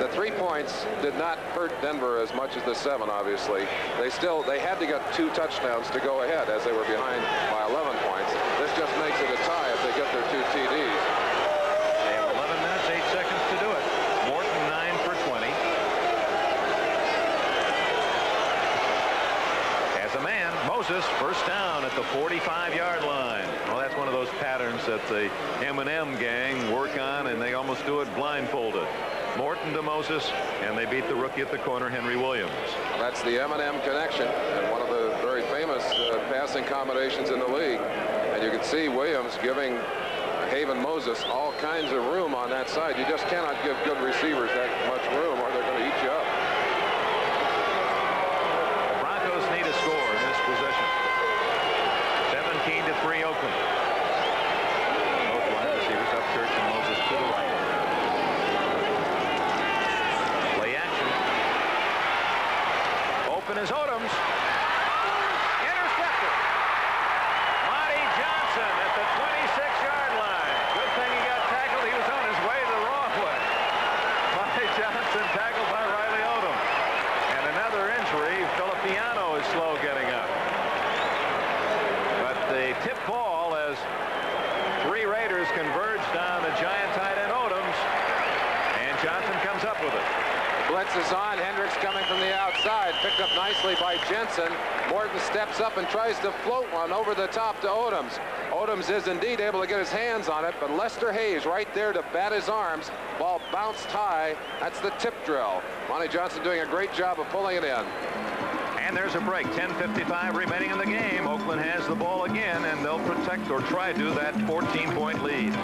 The 3 points did not hurt Denver as much as the 7, obviously. They had to get 2 touchdowns to go ahead, as they were behind by 11 points. This just makes it a tie if they get their 2 TDs. They have 11 minutes, 8 seconds to do it. Morton 9 for 20. As a man, Moses, first down at the 45-yard line. Well, that's one of those patterns that the M&M gang work on, and they almost do it blindfolded. Morton to Moses, and they beat the rookie at the corner, Henry Williams. That's the M&M connection, and one of the very famous passing combinations in the league. And you can see Williams giving Haven Moses all kinds of room on that side. You just cannot give good receivers that much room, or they're going to eat you up. The Broncos need a score in this possession. 17-3 Oakland. Both wide receivers, Upchurch and Moses to the right. open is Odoms. Intercepted. Monty Johnson at the 26-yard line. Good thing he got tackled. He was on his way the wrong way. Monty Johnson tackled by Riley Odom. And another injury. Filippiano is slow getting up. But the tip ball as 3 Raiders converged on the giant tight end Odoms. And Johnson comes up with it. Blitz is on. Hendricks coming from the outside. Picked up nicely by Jensen. Morton steps up and tries to float one over the top to Odoms. Odoms is indeed able to get his hands on it, but Lester Hayes right there to bat his arms. Ball bounced high. That's the tip drill. Monty Johnson doing a great job of pulling it in. And there's a break. 10:55 remaining in the game. Oakland has the ball again, and they'll protect or try to that 14-point lead.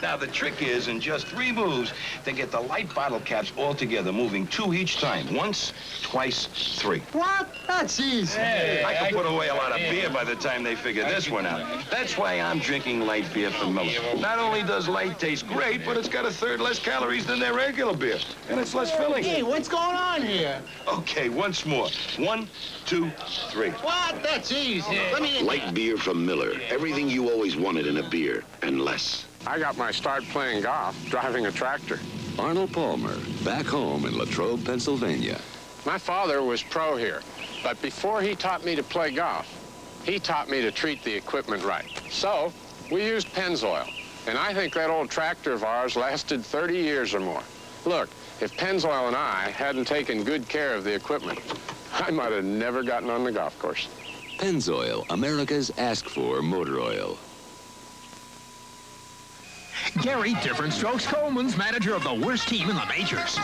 Now, the trick is, in just 3 moves, to get the light bottle caps all together, moving 2 each time. Once, twice, 3. What? That's easy. Hey, I can put away a lot of beer by the time they figure this one out. That's why I'm drinking light beer from Miller. Not only does light taste great, but it's got 1/3 less calories than their regular beer. And it's less filling. Hey, what's going on here? Okay, once more. 1, 2, 3. What? That's easy. Let me... Light beer from Miller. Everything you always wanted in a beer, and less. I got my start playing golf, driving a tractor. Arnold Palmer, back home in Latrobe, Pennsylvania. My father was pro here, but before he taught me to play golf, he taught me to treat the equipment right. So, we used Pennzoil, and I think that old tractor of ours lasted 30 years or more. Look, if Pennzoil and I hadn't taken good care of the equipment, I might have never gotten on the golf course. Pennzoil, America's asked-for motor oil. Gary Different Strokes Coleman's manager of the worst team in the majors.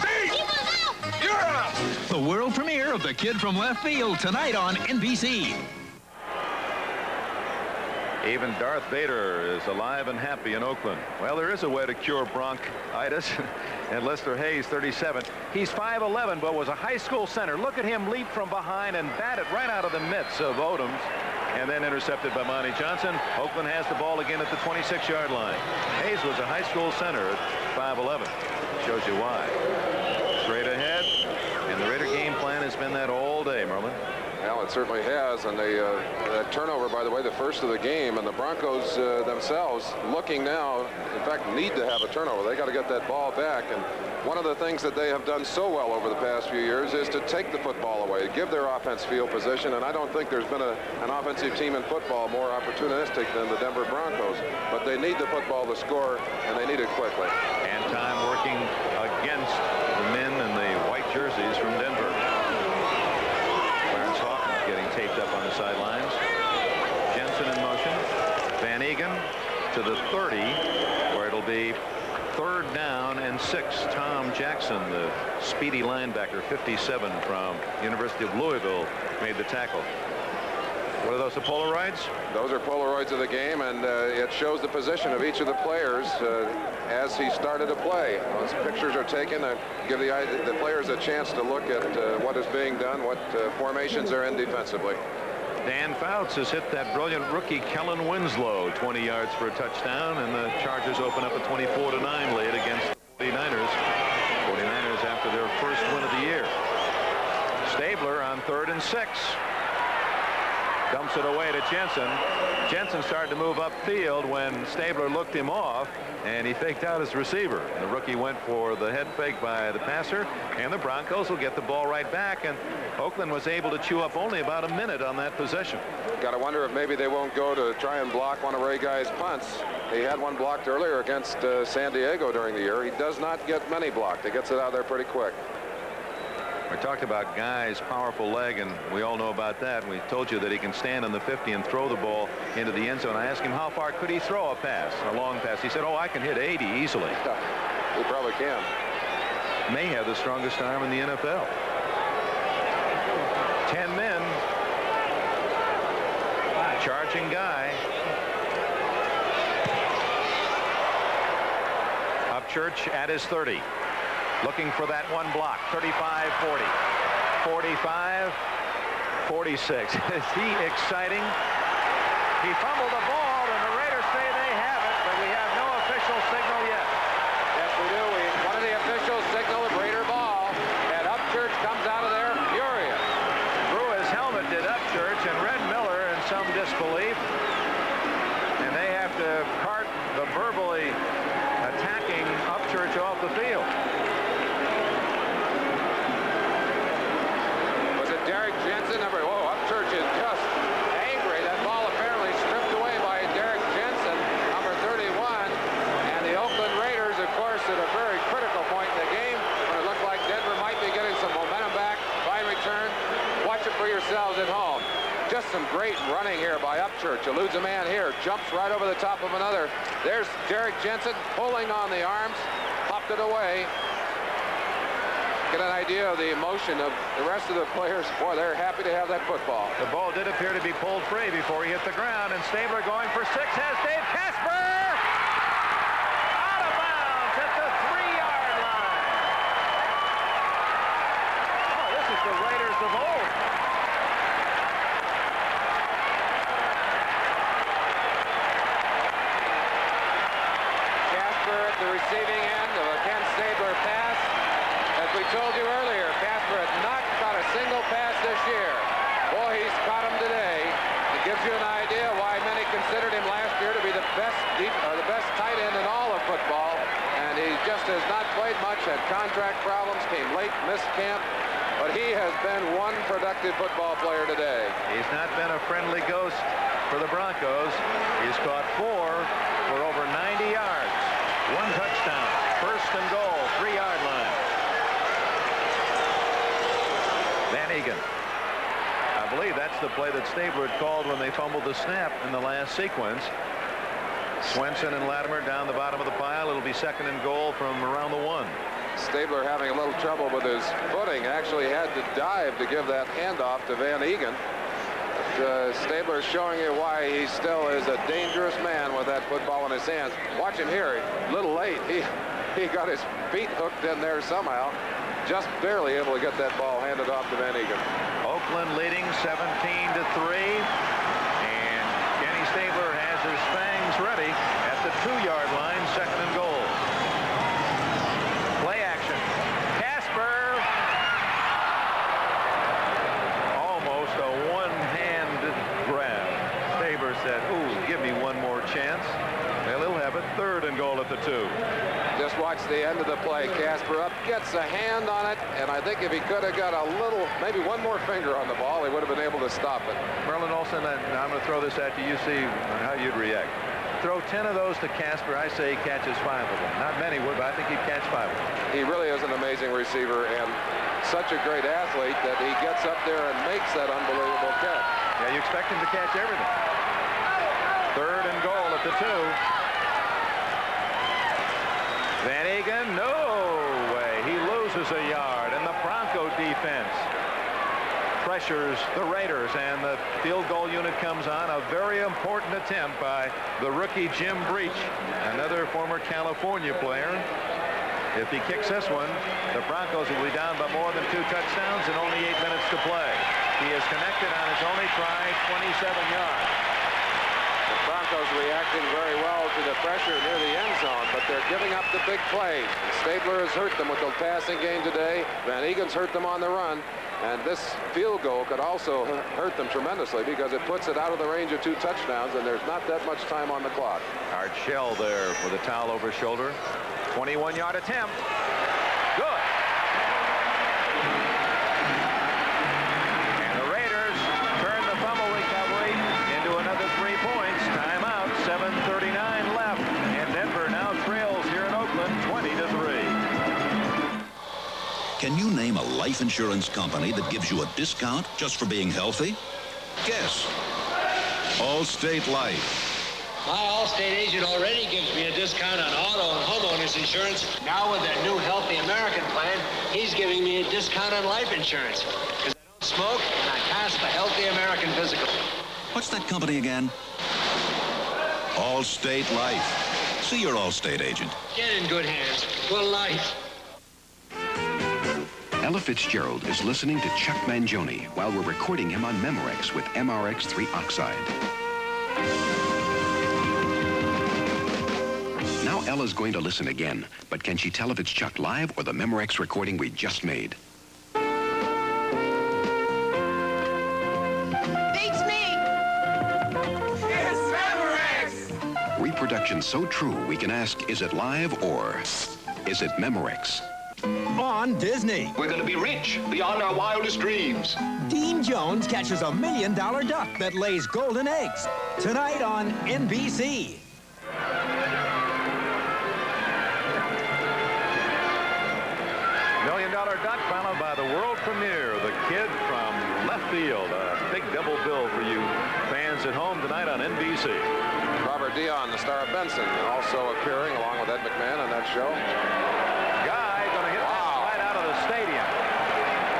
You're out! The world premiere of The Kid from Left Field tonight on NBC. Even Darth Vader is alive and happy in Oakland. Well, there is a way to cure bronchitis. And Lester Hayes, 37. He's 5'11", but was a high school center. Look at him leap from behind and bat it right out of the mitts of Odoms. And then intercepted by Monty Johnson. Oakland has the ball again at the 26-yard line. Hayes was a high school center at 5'11". Shows you why. Straight ahead. And the Raider game plan has been that all day, Merlin. Well, it certainly has, and that turnover, by the way, the first of the game, and the Broncos themselves looking now, in fact, need to have a turnover. They got to get that ball back, and one of the things that they have done so well over the past few years is to take the football away, give their offense field position, and I don't think there's been an offensive team in football more opportunistic than the Denver Broncos, but they need the football to score, and they need it quickly. And time working against the men in the white jerseys from Denver. Taped up on the sidelines. Jensen in motion. Van Egan to the 30, where it'll be 3rd down and 6. Tom Jackson, the speedy linebacker, 57 from University of Louisville, made the tackle. What are those, the Polaroids? Those are Polaroids of the game, and it shows the position of each of the players as he started to play. Those pictures are taken to give the players a chance to look at what is being done, what formations are in defensively. Dan Fouts has hit that brilliant rookie Kellen Winslow 20 yards for a touchdown, and the Chargers open up a 24-9 lead against the 49ers. 49ers after their first win of the year. Stabler on 3rd and 6. Dumps it away to Jensen. Jensen started to move upfield when Stabler looked him off, and he faked out his receiver. The rookie went for the head fake by the passer, and the Broncos will get the ball right back, and Oakland was able to chew up only about a minute on that possession. Got to wonder if maybe they won't go to try and block one of Ray Guy's punts. He had one blocked earlier against San Diego during the year. He does not get many blocked. He gets it out there pretty quick. We talked about Guy's powerful leg, and we all know about that. We told you that he can stand on the 50 and throw the ball into the end zone. I asked him how far could he throw a pass, a long pass. He said, oh, I can hit 80 easily. He probably can. May have the strongest arm in the NFL. 10 men. Charging Guy. Upchurch at his 30. Looking for that one block. 35-40. 45-46. Is he exciting? He fumbled the ball, and the Raiders say they have it, but we have no official signal yet. Yes, we do. One of the officials signaled a Raider ball, and Upchurch comes out of there furious. Threw some disbelief. And they have to cart the verbally attacking Upchurch off the field. Was it Derek Jensen? Whoa, Upchurch is just angry. That ball apparently stripped away by Derek Jensen, number 31. And the Oakland Raiders, of course, at a very critical point in the game, when it looked like Denver might be getting some momentum back. Fine return. Watch it for yourselves at home. Just some great running here by Upchurch. Eludes a man here. Jumps right over the top of another. There's Derek Jensen pulling on the arms. Popped it away. Get an idea of the emotion of the rest of the players. Boy, they're happy to have that football. The ball did appear to be pulled free before he hit the ground. And Stabler going for 6 has Dave Casper. Out of bounds at the 3-yard line. Oh, this is the Raiders of old. At the receiving end of a Ken Stabler pass. As we told you earlier, Casper had not caught a single pass this year. Boy, he's caught him today. It gives you an idea why many considered him last year to be the best tight end in all of football. And he just has not played much, had contract problems, came late, missed camp. But he has been one productive football player today. He's not been a friendly ghost for the Broncos. He's caught 4 for over 90 yards. 1 touchdown. First and goal, 3-yard line. Van Egan. I believe that's the play that Stabler had called when they fumbled the snap in the last sequence. Swenson and Latimer down the bottom of the pile. It'll be second and goal from around the 1. Stabler having a little trouble with his footing. Actually had to dive to give that handoff to Van Egan. Stabler showing you why he still is a dangerous man with that football in his hands. Watch him here. A little late. He got his feet hooked in there somehow. Just barely able to get that ball handed off to Van Egan. Oakland leading 17-3. And Kenny Stabler has his fangs ready at the 2-yard line, second and goal. Play action. Casper. Almost a one-handed grab. Stabler said, ooh, give me one more chance. Well, he'll have it. Third and goal at the 2. Just watch the end of the play. Casper up, gets a hand on it, and I think if he could have got a little, maybe one more finger on the ball, he would have been able to stop it. Merlin Olsen, I'm going to throw this at you. You see how you'd react. Throw 10 of those to Casper. I say he catches 5 of them. Not many would, but I think he'd catch 5 of them. He really is an amazing receiver and such a great athlete that he gets up there and makes that unbelievable catch. Yeah, you expect him to catch everything. Third and goal at the 2. Van Egan, no way. He loses a yard, and the Bronco defense pressures the Raiders, and the field goal unit comes on. A very important attempt by the rookie Jim Breach, another former California player. If he kicks this one, the Broncos will be down by more than 2 touchdowns and only 8 minutes to play. He is connected on his only try, 27 yards. The Broncos reacting very well to the pressure near the end zone, but they're giving up the big plays. Stabler has hurt them with the passing game today. Van Egan's hurt them on the run. And this field goal could also hurt them tremendously because it puts it out of the range of 2 touchdowns, and there's not that much time on the clock. Art Shell there with a towel over his shoulder. 21-yard attempt. Good. And the Raiders turn the fumble recovery into another 3 points. Timeout, 7:39 left. And Denver now trails here in Oakland, 20-3. Can you name a life insurance company that gives you a discount just for being healthy? Guess. Allstate Life. My Allstate agent already gives me a discount on auto and homeowners insurance. Now with their new Healthy American plan, he's giving me a discount on life insurance. Because I don't smoke and I pass the Healthy American physical. What's that company again? Allstate Life. See your Allstate agent. Get in good hands for life. Ella Fitzgerald is listening to Chuck Mangione while we're recording him on Memorex with MRX3 Oxide. Now Ella's going to listen again, but can she tell if it's Chuck live or the Memorex recording we just made? Beats me. production so true we can ask, is it live or is it Memorex? On Disney. We're going to be rich beyond our wildest dreams. Dean Jones catches $1 million duck that lays golden eggs. Tonight on NBC. $1 Million Duck followed by the world premiere, The Kid from Left Field. A big double bill for you fans at home tonight on NBC. Robert Dion, the star of Benson, also appearing along with Ed McMahon in that show. Guy going to hit that right out of the stadium.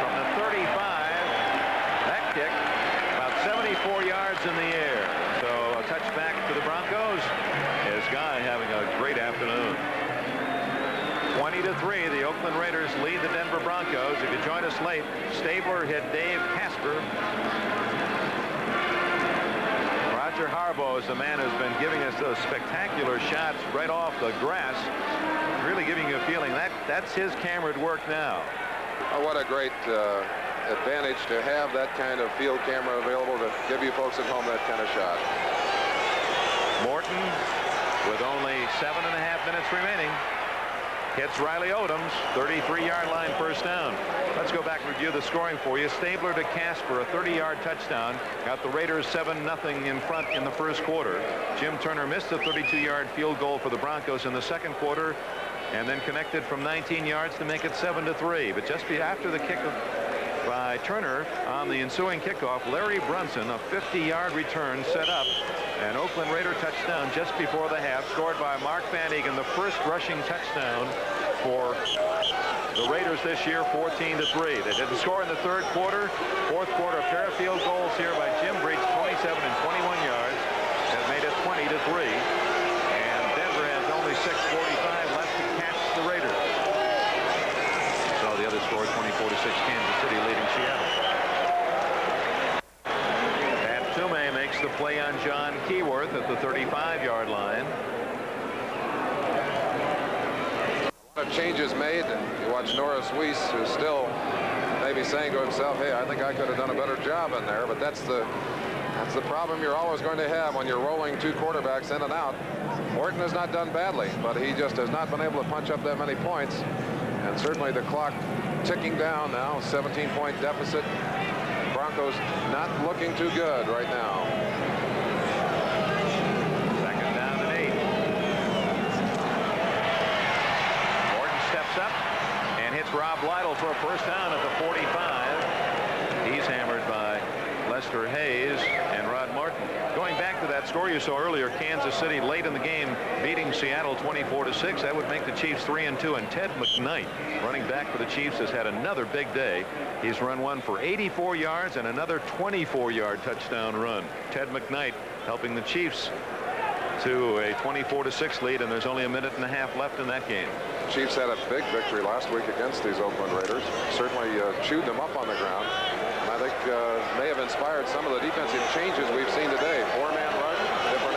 From the 35, that kick, about 74 yards in the air. So a touchback to the Broncos. Is Guy having a great afternoon. 20-3, the Oakland Raiders lead the Denver Broncos. If you join us late, Stabler hit Dave Casper. Roger Harbaugh is the man who's been giving us those spectacular shots right off the grass, really giving you a feeling that's his camera at work now. Oh, what a great advantage to have that kind of field camera available to give you folks at home that kind of shot. Morton, with only 7.5 minutes remaining, hits Riley Odom's 33-yard line first down. Let's go back and review the scoring for you. Stabler to Casper, a 30-yard touchdown. Got the Raiders 7-0 in front in the first quarter. Jim Turner missed a 32-yard field goal for the Broncos in the second quarter and then connected from 19 yards to make it 7-3. But just after the kick by Turner on the ensuing kickoff, Larry Brunson, a 50-yard return, set up an Oakland Raider touchdown just before the half, scored by Mark Van Eegen, the first rushing touchdown for the Raiders this year, 14-3. They didn't score in the third quarter. Fourth quarter, a pair of field goals here by Jim Breach, 27 and 21 yards, that made it 20-3. And Denver has only 6:45 left to catch the Raiders. So the other score, 24-6, Kansas City leading Seattle. Pat Toomey makes the play on John Keyworth at the 35-yard line. A lot of changes made, and you watch Norris Weiss, who's still maybe saying to himself, hey, I think I could have done a better job in there, but that's the problem you're always going to have when you're rolling two quarterbacks in and out. Morton has not done badly, but he just has not been able to punch up that many points, and certainly the clock ticking down now, 17-point deficit. Broncos not looking too good right now. Second down and 8. Morton steps up and hits Rob Lytle for a first down at the 45. He's hammered by Lester Hayes and Rod Martin. Going back to that score you saw earlier, Kansas City late in the game beating Seattle 24-6. That would make the Chiefs 3-2. And Ted McKnight, running back for the Chiefs, has had another big day. He's run one for 84 yards and another 24-yard touchdown run. Ted McKnight helping the Chiefs to a 24-6 lead, and there's only a minute and a half left in that game. Chiefs had a big victory last week against these Oakland Raiders. Certainly chewed them up on the ground. And I think may have inspired some of the defensive changes we've seen today. Four-man rush, different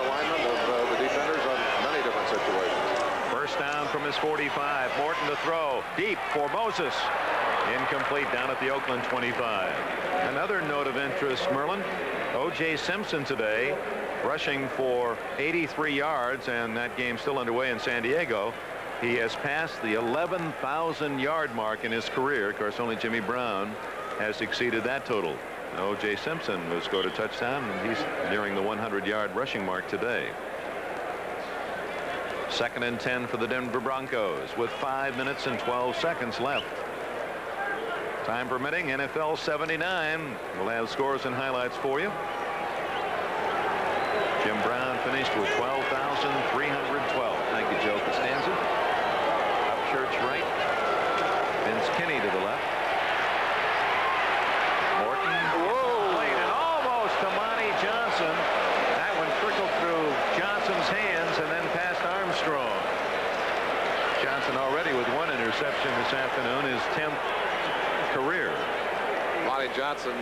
alignment of the defenders on many different situations. First down from his 45. Morton to throw deep for Moses. Incomplete down at the Oakland 25. Another note of interest, Merlin, O.J. Simpson today rushing for 83 yards, and that game still underway in San Diego. He has passed the 11,000-yard mark in his career. Of course, only Jimmy Brown has exceeded that total. O.J. Simpson has scored a touchdown, and he's nearing the 100-yard rushing mark today. Second and 10 for the Denver Broncos with 5 minutes and 12 seconds left. Time permitting, NFL 79. We'll have scores and highlights for you. Jim Brown finished with 12,312. Thank you, Joe Costanza. Upchurch right. Vince Kinney to the left. Morton. Whoa! Played and almost to Monty Johnson. That one trickled through Johnson's hands and then past Armstrong. Johnson already with one interception this afternoon, his 10th career. Monty Johnson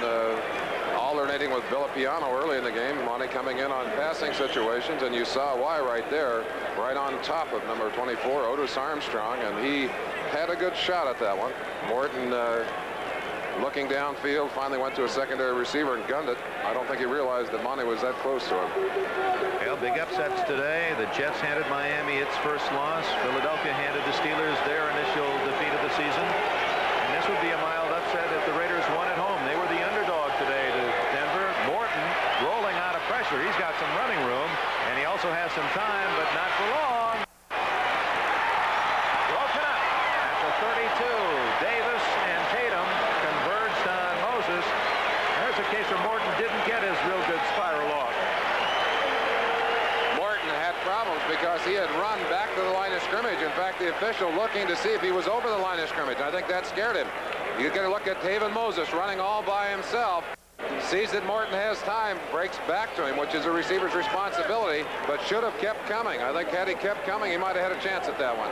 alternating with Villapiano early in the game. Monty coming in on passing situations, and you saw why right there, right on top of number 24, Otis Armstrong, and he had a good shot at that one. Morton looking downfield, finally went to a secondary receiver and gunned it. I don't think he realized that Monty was that close to him. Well, big upsets today. The Jets handed Miami its first loss. Philadelphia handed the Steelers their initial defeat of the season. And this would be a mild upset if the Raiders won at home. They were the underdog today to Denver. Morton rolling out of pressure. He's got some running room, and he also has some time, but not for long. Broken up at the 32. Davis and Tatum converged on Moses. There's a case where Morton didn't get his real good spiral off. Morton had problems because he had run back to the line of scrimmage. In fact, the official looking to see if he was over the line of scrimmage. I think that scared him. You get a look at Taven Moses running all by himself. Sees that Morton has time, breaks back to him, which is a receiver's responsibility, but should have kept coming. I think had he kept coming, he might have had a chance at that one.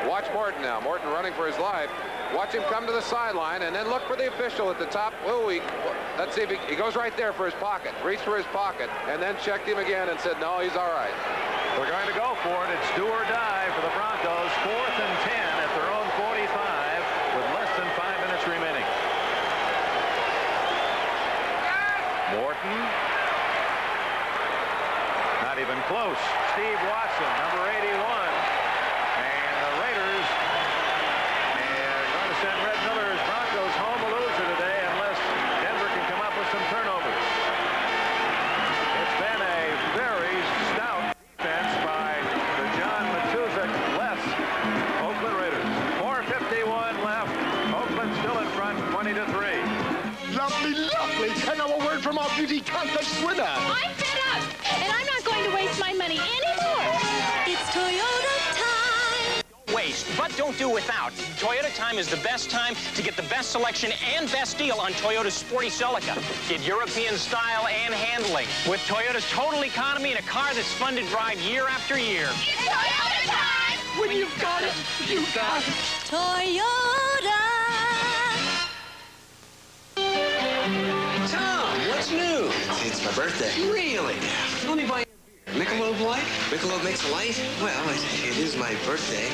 Watch Morton now. Morton running for his life. Watch him come to the sideline, and then look for the official at the top. Ooh, let's see if he goes right there for his pocket. Reached for his pocket, and then checked him again and said, no, he's all right. We're going to go for it. It's do or die for the Broncos. 4th and 10 at their own 45 with less than 5 minutes remaining. Morton. Not even close. Steve Watson, number 81. And the Raiders are going to send Red Miller's Broncos home a loser today unless Denver can come up with some turnovers. It's been a very stout defense by the John Matuszak-less Oakland Raiders. 4:51 left. Oakland still in front, 20-3. Lovely, lovely. And now a word from our beauty contest winner. I'm fed up, and I'm not going to waste my money anymore. It's Toyota time. Waste, but don't do without. Toyota Time is the best time to get the best selection and best deal on Toyota's sporty Celica. Get European style and handling with Toyota's total economy and a car that's fun to drive year after year. It's Toyota time. When you've got it, you've got it. Toyota. Tom, what's new? It's my birthday. Really? Let me buy you a beer. Michelob Light? Michelob makes a light? Well, it is my birthday.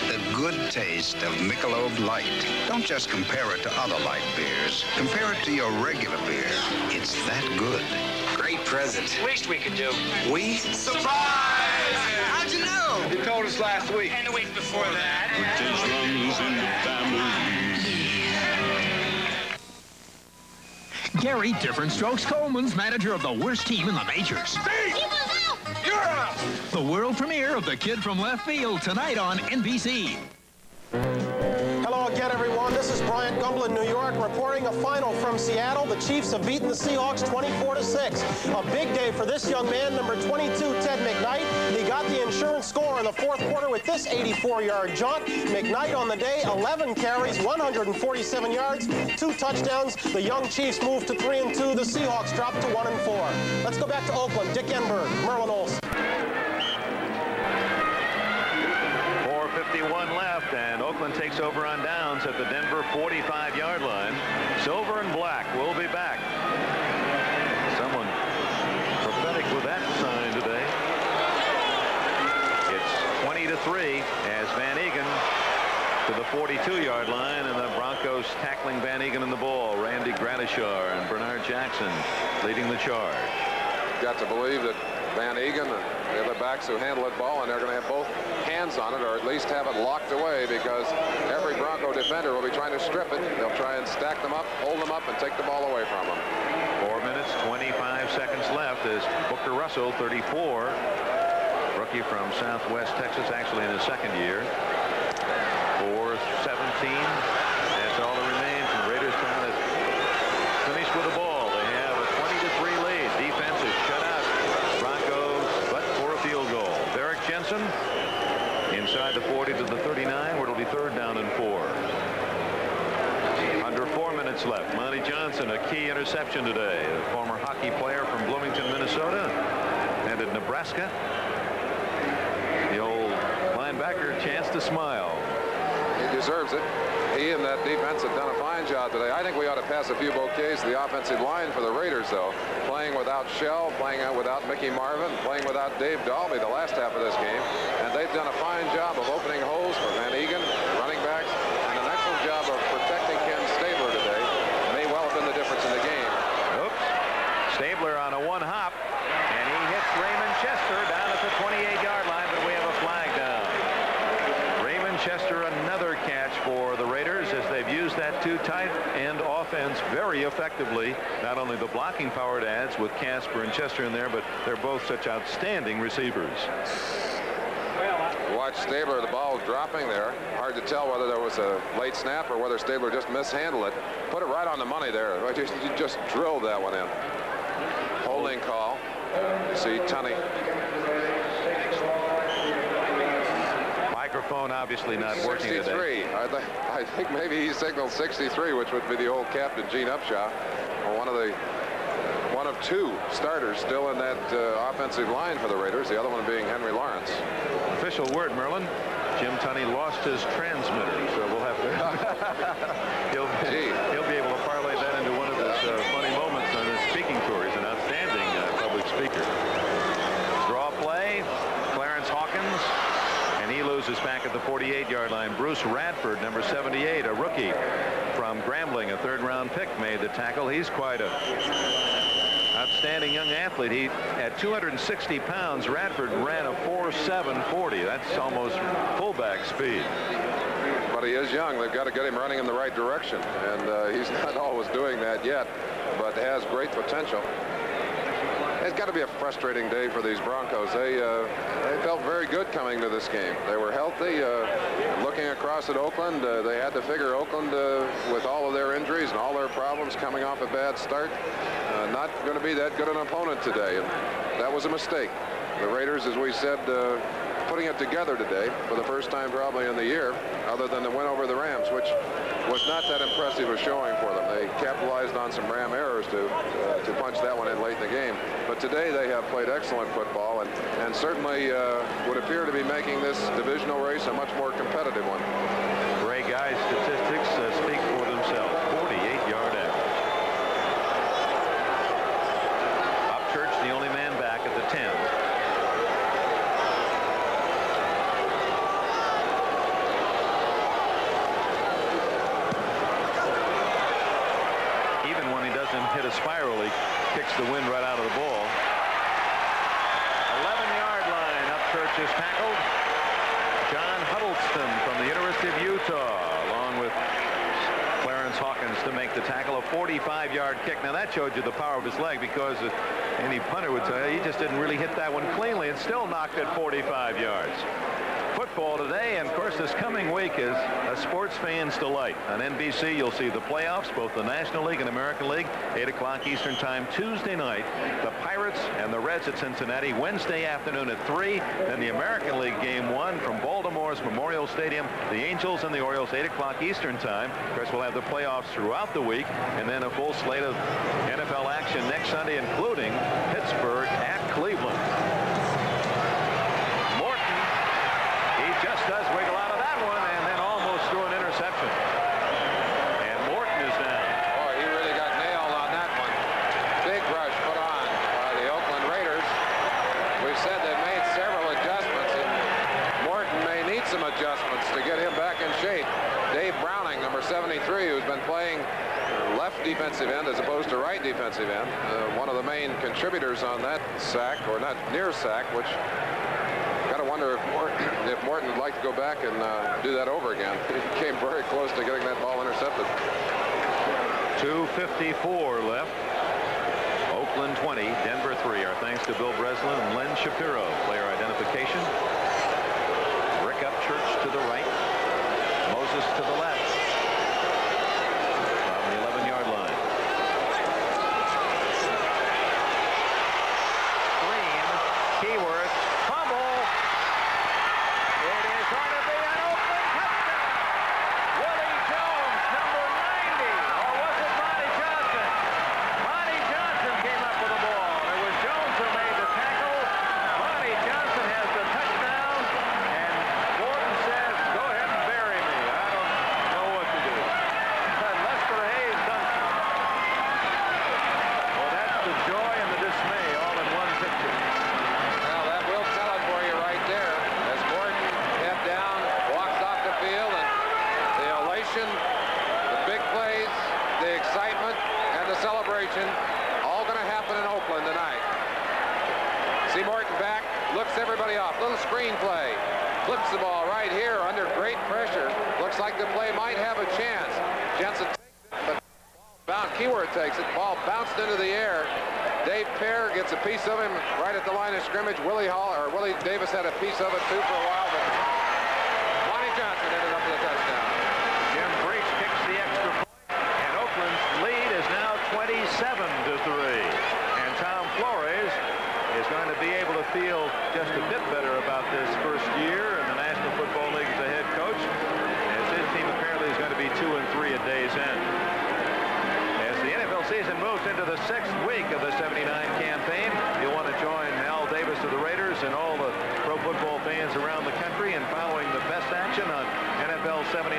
The good taste of Michelob Light. Don't just compare it to other light beers. Compare it to your regular beer. It's that good. Great present. Least we could do. We? Surprise! How'd you know? You told us last week. And the week before that. Gary Different Strokes Coleman's manager of the worst team in the majors. He was out. You're out! The world premiere of The Kid from Left Field tonight on NBC. Hello again, everyone. This is Bryant Gumbel in New York reporting a final from Seattle. The Chiefs have beaten the Seahawks 24-6. A big day for this young man, number 22, Ted McKnight. He got the insurance score in the fourth quarter with this 84-yard jaunt. McKnight on the day, 11 carries, 147 yards, 2 touchdowns. The young Chiefs moved to 3-2. The Seahawks dropped to 1-4. Let's go back to Oakland. Dick Enberg, Merlin Olsen. 4:51 left, and Oakland takes over on downs at the Denver 45-yard line. Silver and black will be back. Someone prophetic with that sign today. It's 20-3 as Van Egan to the 42-yard line, and the Broncos tackling Van Egan in the ball. Randy Gradishar and Bernard Jackson leading the charge. Got to believe that Van Egan and the other backs who handle that ball, and they're going to have both hands on it, or at least have it locked away, because every Bronco defender will be trying to strip it. They'll try and stack them up, hold them up, and take the ball away from them. 4 minutes, 25 seconds left as Booker Russell, 34, rookie from Southwest Texas, actually in his second year. 4:17. That's all that remains, and Raiders trying to finish with the ball. They have a 20-3 lead. Defense is shut out. Broncos, but for a field goal. Derek Jensen inside the 40 to the 39, where it'll be 3rd down and 4. Under 4 minutes left. Monty Johnson, a key interception today. A former hockey player from Bloomington, Minnesota, and at Nebraska. The old linebacker chance to smile. He deserves it. He and that defense have done a fine job today. I think we ought to pass a few bouquets to the offensive line for the Raiders, though. Playing without Shell, playing without Mickey Marvin, playing without Dave Dalby the last half of this game. And they've done a fine job of opening holes for Van Egan, running backs, and an excellent job of protecting Ken Stabler today. Stabler on a one-hop, and he hits Raymond Chester down at the 28-yard line, but we have a flag down. Raymond Chester, another catch for the Raiders as they've used that two tight end offense very effectively. Not only the blocking power it adds with Casper and Chester in there, but they're both such outstanding receivers. Watch Stabler, the ball was dropping there. Hard to tell whether there was a late snap or whether Stabler just mishandled it. Put it right on the money there. You just drilled that one in. Holding call. You see Tunney. Microphone obviously not working 63. today. I think maybe he signaled 63, which would be the old captain, Gene Upshaw. One of two starters still in that offensive line for the Raiders, the other one being Henry Lawrence. Official word, Merlin. Jim Tunney lost his transmitter, so we'll have to. he'll be able to parlay that into one of his funny moments on his speaking tour. He's an outstanding public speaker. Draw play, Clarence Hawkins, and he loses back at the 48-yard line. Bruce Radford, number 78, a rookie from Grambling, a third-round pick, made the tackle. He's quite a outstanding young athlete. He, at 260 pounds, Radford ran a 4.740. That's almost fullback speed. But he is young. They've got to get him running in the right direction, and he's not always doing that yet, but has great potential. It's got to be a frustrating day for these Broncos. They felt very good coming to this game. They were healthy. Looking across at Oakland, they had to figure Oakland, with all of their injuries and all their problems coming off a bad start, not going to be that good an opponent today. And that was a mistake. The Raiders, as we said, putting it together today for the first time probably in the year, other than the win over the Rams, which was not that impressive a showing for them. They capitalized on some Ram errors to punch that one in late in the game. But today they have played excellent football and certainly would appear to be making this divisional race a much more competitive one. Ray Guy's statistics speak for themselves. 48-yard average. Upchurch, the only man back at the 10. Hit a spiral, he kicks the wind right out of the ball. 11-yard line. Upchurch is tackled. John Huddleston from the University of Utah, along with Clarence Hawkins, to make the tackle. A 45-yard kick. Now that showed you the power of his leg, because any punter would say he just didn't really hit that one cleanly and still knocked it 45 yards. Football today, and of course this coming week, is a sports fan's delight. On NBC you'll see the playoffs, both the National League and American League, 8 o'clock Eastern time Tuesday night. The Pirates and the Reds at Cincinnati Wednesday afternoon at 3. Then the American League game 1 from Baltimore's Memorial Stadium. The Angels and the Orioles, 8 o'clock Eastern time. Of course we'll have the playoffs throughout the week, and then a full slate of NFL action next Sunday, including Pittsburgh at Cleveland. Does wiggle out of that one and then almost threw an interception. And Morton is down. Boy, he really got nailed on that one. Big rush put on by the Oakland Raiders. We've said they've made several adjustments, and Morton may need some adjustments to get him back in shape. Dave Browning, number 73, who's been playing left defensive end as opposed to right defensive end, one of the main contributors on that sack, or not near sack, which got to wonder if Morton would like to go back and do that over again. He came very close to getting that ball intercepted. 2:54 left. Oakland 20, Denver 3. Our thanks to Bill Breslin and Len Shapiro. Player identification. Rick Upchurch to the right. Moses to the left. On the 11-yard line. Green, Keyworth, fumble. It is going to be an Oakland touchdown. Willie Jones, number 90. Or was it Ronnie Johnson? Ronnie Johnson came up with the ball. It was Jones who made the tackle. Ronnie Johnson has the touchdown. And Gordon says, go ahead and bury me. I don't know what to do. Lester Hayes done. Well, that's the joy and the dismay all in one picture. Well, that will tell it for you right there. As Morton head down, walks off the field, and the elation, the big plays, the excitement, and the celebration, all going to happen in Mangione off. Little screen play. Flips the ball right here under great pressure. Looks like the play might have a chance. Jensen takes it, but Keyword takes it. Ball bounced into the air. Dave Pear gets a piece of him right at the line of scrimmage. Willie Davis had a piece of it too for a while, but Monty Johnson ended up with a touchdown. Jim Breach kicks the extra point, and Oakland's lead is now 27-3. And Tom Flores is going to be able to feel just a bit better about this first year in the National Football League as a head coach, as his team apparently is going to be 2-3 at day's end. As the NFL season moves into the 6th week of the 79 campaign, you'll want to join Al Davis of the Raiders and all the pro football fans around the country in following the best action on NFL 79.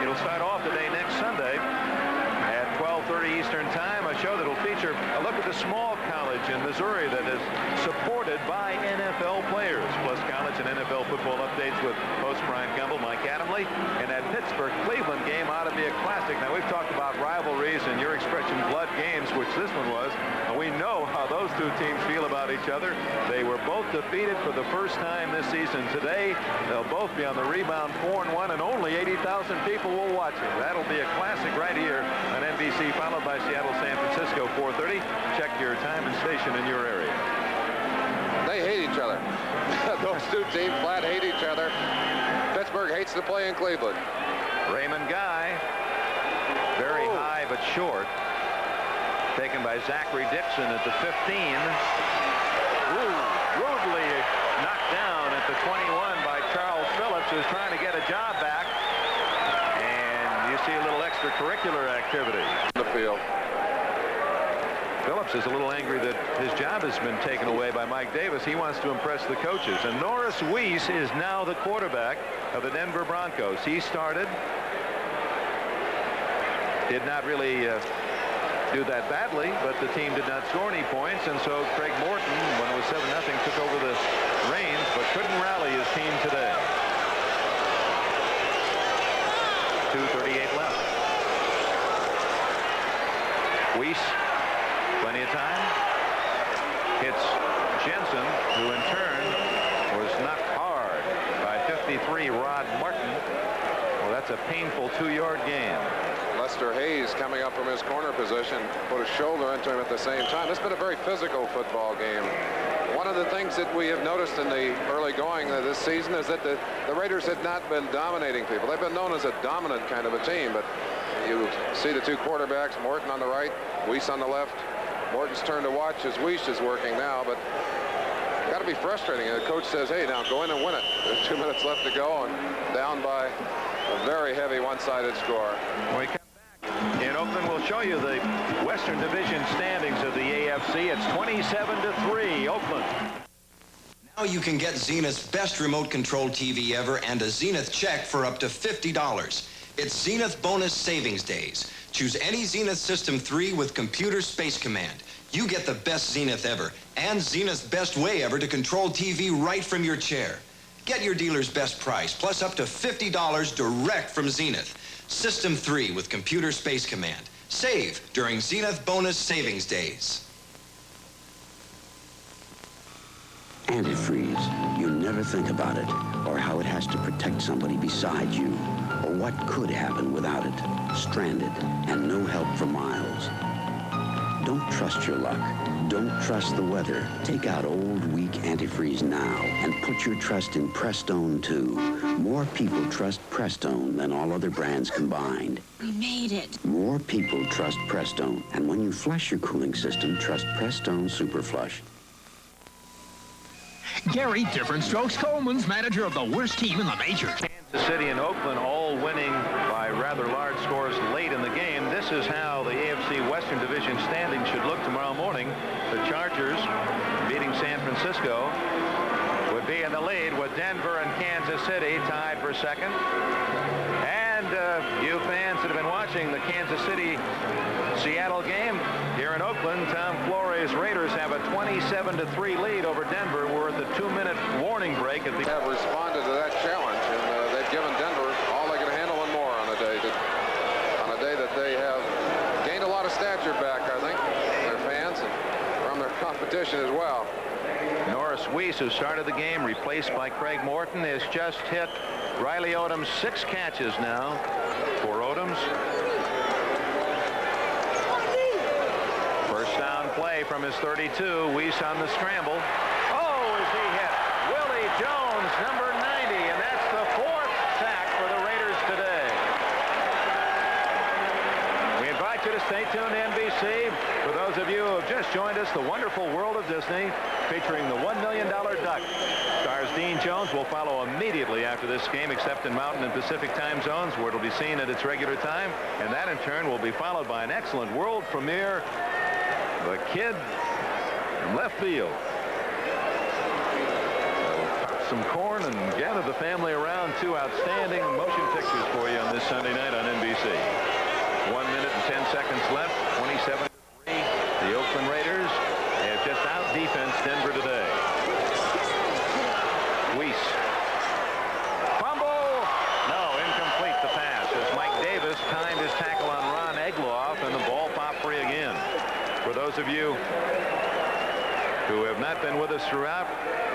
It'll start off today next Sunday at 12:30 Eastern Time, a show that will feature a look at the small college in Missouri that is supported by NFL players, plus college and NFL football updates with host Brian Gumbel, Mike Adamle, and that Pittsburgh-Cleveland game ought to be a classic. Now, we've talked about rivalries and your expression blood games, which this one was, and we know how those two teams feel about each other. They were both defeated for the first time this season. Today, they'll both be on the rebound 4-1, and only 80,000 people will watch it. That'll be a classic right here on NBC, followed by Seattle, San Francisco, 4:30. Check your time and station in your area. They hate each other. Those two teams flat hate each other. Pittsburgh hates to play in Cleveland. Raymond Guy, very high but short. Taken by Zachary Dixon at the 15. Rudely knocked down at the 21 by Charles Phillips, who's trying to get a job back. And you see a little extracurricular activity. The field. Phillips is a little angry that his job has been taken away by Mike Davis. He wants to impress the coaches. And Norris Weiss is now the quarterback of the Denver Broncos. He started. Did not really do that badly, but the team did not score any points. And so Craig Morton, when it was 7-0, took over the reins, but couldn't rally his team today. 2:38 left. Weiss, plenty of time, hits Jensen, who in turn was knocked hard by 53 Rod Martin. Well, that's a painful 2-yard gain. Lester Hayes, coming up from his corner position, put a shoulder into him at the same time. It's been a very physical football game. One of the things that we have noticed in the early going of this season is that the Raiders had not been dominating people. They've been known as a dominant kind of a team, but you see the two quarterbacks, Morton on the right, Weiss on the left. Morton's turn to watch as Weiss is working now, but got to be frustrating. And the coach says, hey, now go in and win it. There's 2 minutes left to go, and down by a very heavy one-sided score. When we come back in Oakland, we'll show you the Western Division standings of the AFC. It's 27-3, Oakland. Now you can get Zenith's best remote control TV ever and a Zenith check for up to $50. It's Zenith Bonus Savings Days. Choose any Zenith System 3 with Computer Space Command. You get the best Zenith ever and Zenith's best way ever to control TV right from your chair. Get your dealer's best price, plus up to $50 direct from Zenith. System 3 with Computer Space Command. Save during Zenith Bonus Savings Days. Antifreeze. You never think about it, or how it has to protect somebody beside you, or what could happen without it. Stranded, and no help for miles. Don't trust your luck. Don't trust the weather. Take out old, weak antifreeze now and put your trust in Prestone, too. More people trust Prestone than all other brands combined. We made it. More people trust Prestone. And when you flush your cooling system, trust Prestone Super Flush. Gary Different Strokes Coleman's manager of the worst team in the majors. Kansas City and Oakland all winning by rather large scores late in the game. This is how the AFC Western Division standings should look tomorrow morning. The Chargers beating San Francisco would be in the lead with Denver and Kansas City tied for second. And you fans that have been watching the Kansas City-Seattle game here in Oakland, Tom Flores Raiders have a 27-3 lead over Denver. We're at the 2-minute warning break. Have responded to that challenge, and they've given Denver all they can handle and more on a day that they have gained a lot of stature back, I think, their fans and from their competition as well. Norris Weiss, who started the game, replaced by Craig Morton, has just hit Riley Odom's 6 catches now for Odoms. First down play from his 32. Weiss on the scramble. Oh, is he hit? Willie Jones, number 90, and that's the 4th sack for the Raiders today. We invite you to stay tuned to NBC. For those of you who have just joined us, the wonderful world of Disney, featuring the $1 million duck. Stars Dean Jones will follow immediately after this game, except in Mountain and Pacific time zones, where it'll be seen at its regular time. And that, in turn, will be followed by an excellent world premiere, The Kid from Left Field. Some corn and gather the family around. 2 outstanding motion pictures for you on this Sunday night on NBC. 1 minute and 10 seconds left. 27-3. The Oakland Raiders have just out-defensed Denver today. Weiss. Fumble! No, incomplete the pass as Mike Davis timed his tackle on Ron Egloff, and the ball popped free again. For those of you who have not been with us throughout,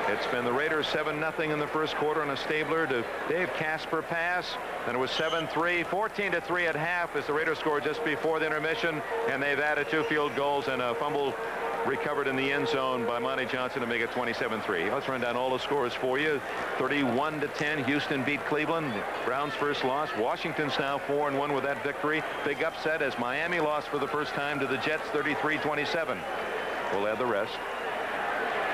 it's been the Raiders 7-0 in the first quarter on a Stabler to Dave Casper pass. Then it was 7-3, 14-3 at half as the Raiders scored just before the intermission, and they've added 2 field goals and a fumble recovered in the end zone by Monty Johnson to make it 27-3. Let's run down all the scores for you. 31-10, Houston beat Cleveland. Browns' first loss. Washington's now 4-1 with that victory. Big upset as Miami lost for the first time to the Jets, 33-27. We'll add the rest.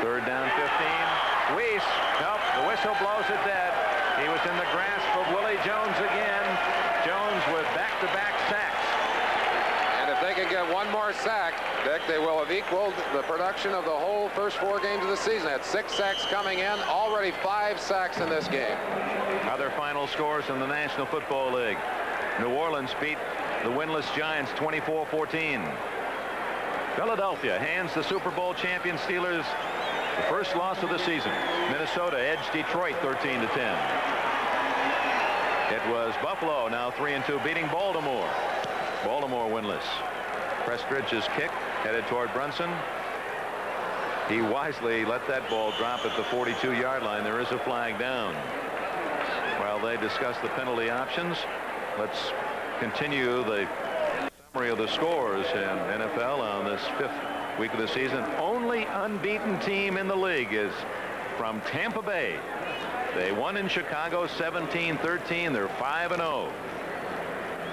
3rd down, 15. Weiss. Nope, the whistle blows it dead. He was in the grasp of Willie Jones again. Jones with back-to-back sacks. And if they can get one more sack, Dick, they will have equaled the production of the whole first 4 games of the season. Had 6 sacks coming in, already 5 sacks in this game. Other final scores in the National Football League. New Orleans beat the winless Giants 24-14. Philadelphia hands the Super Bowl champion Steelers the first loss of the season. Minnesota edged Detroit 13-10. It was Buffalo, now 3-2, beating Baltimore. Baltimore winless. Prestridge's kick headed toward Brunson. He wisely let that ball drop at the 42-yard line. There is a flag down. While they discuss the penalty options, let's continue the summary of the scores in NFL on this 5th week of the season. Only unbeaten team in the league is from Tampa Bay. They won in Chicago 17-13. They're 5-0.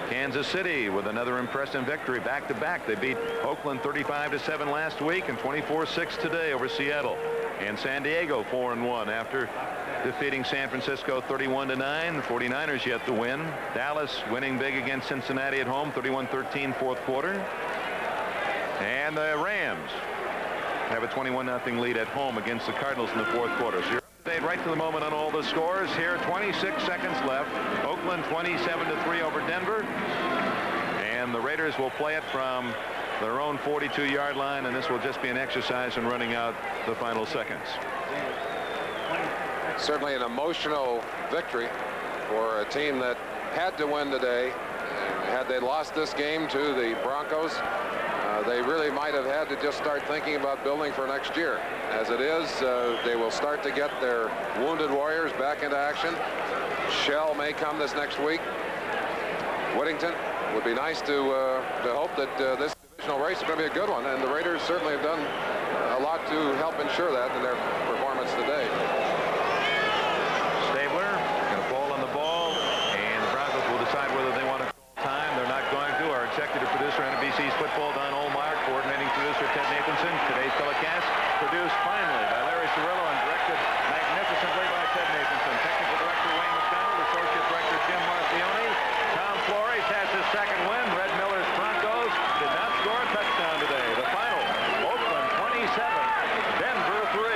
Kansas City with another impressive victory back-to-back. They beat Oakland 35-7 last week and 24-6 today over Seattle. And San Diego 4-1 after defeating San Francisco 31-9. The 49ers yet to win. Dallas winning big against Cincinnati at home 31-13 4th quarter. And the Rams have a 21-0 lead at home against the Cardinals in the 4th quarter. So you're up to date right to the moment on all the scores. Here, 26 seconds left. Oakland 27-3 over Denver. And the Raiders will play it from their own 42-yard line, and this will just be an exercise in running out the final seconds. Certainly an emotional victory for a team that had to win today. Had they lost this game to the Broncos, they really might have had to just start thinking about building for next year. As it is, they will start to get their wounded warriors back into action. Shell may come this next week. Whittington. Would be nice to hope that this divisional race is going to be a good one, and the Raiders certainly have done a lot to help ensure that in their performance today. Stabler going to fall on the ball, and the Broncos will decide whether they want to call time. They're not going to. Our executive producer, NBC's football, Don Olmeyer, coordinating producer, Ted Nathanson. Today's telecast produced finally by Larry Cirillo and directed magnificently by Ted Nathanson. Technical director Wayne McDonald, associate director Jim Marcioni. Tom Flores has his second win. Red Miller's Broncos did not score a touchdown today. The final, Oakland 27, Denver 3.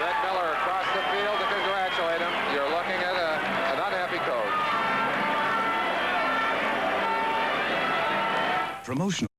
Red Miller across the field to congratulate him. You're looking at an unhappy coach. Promotional.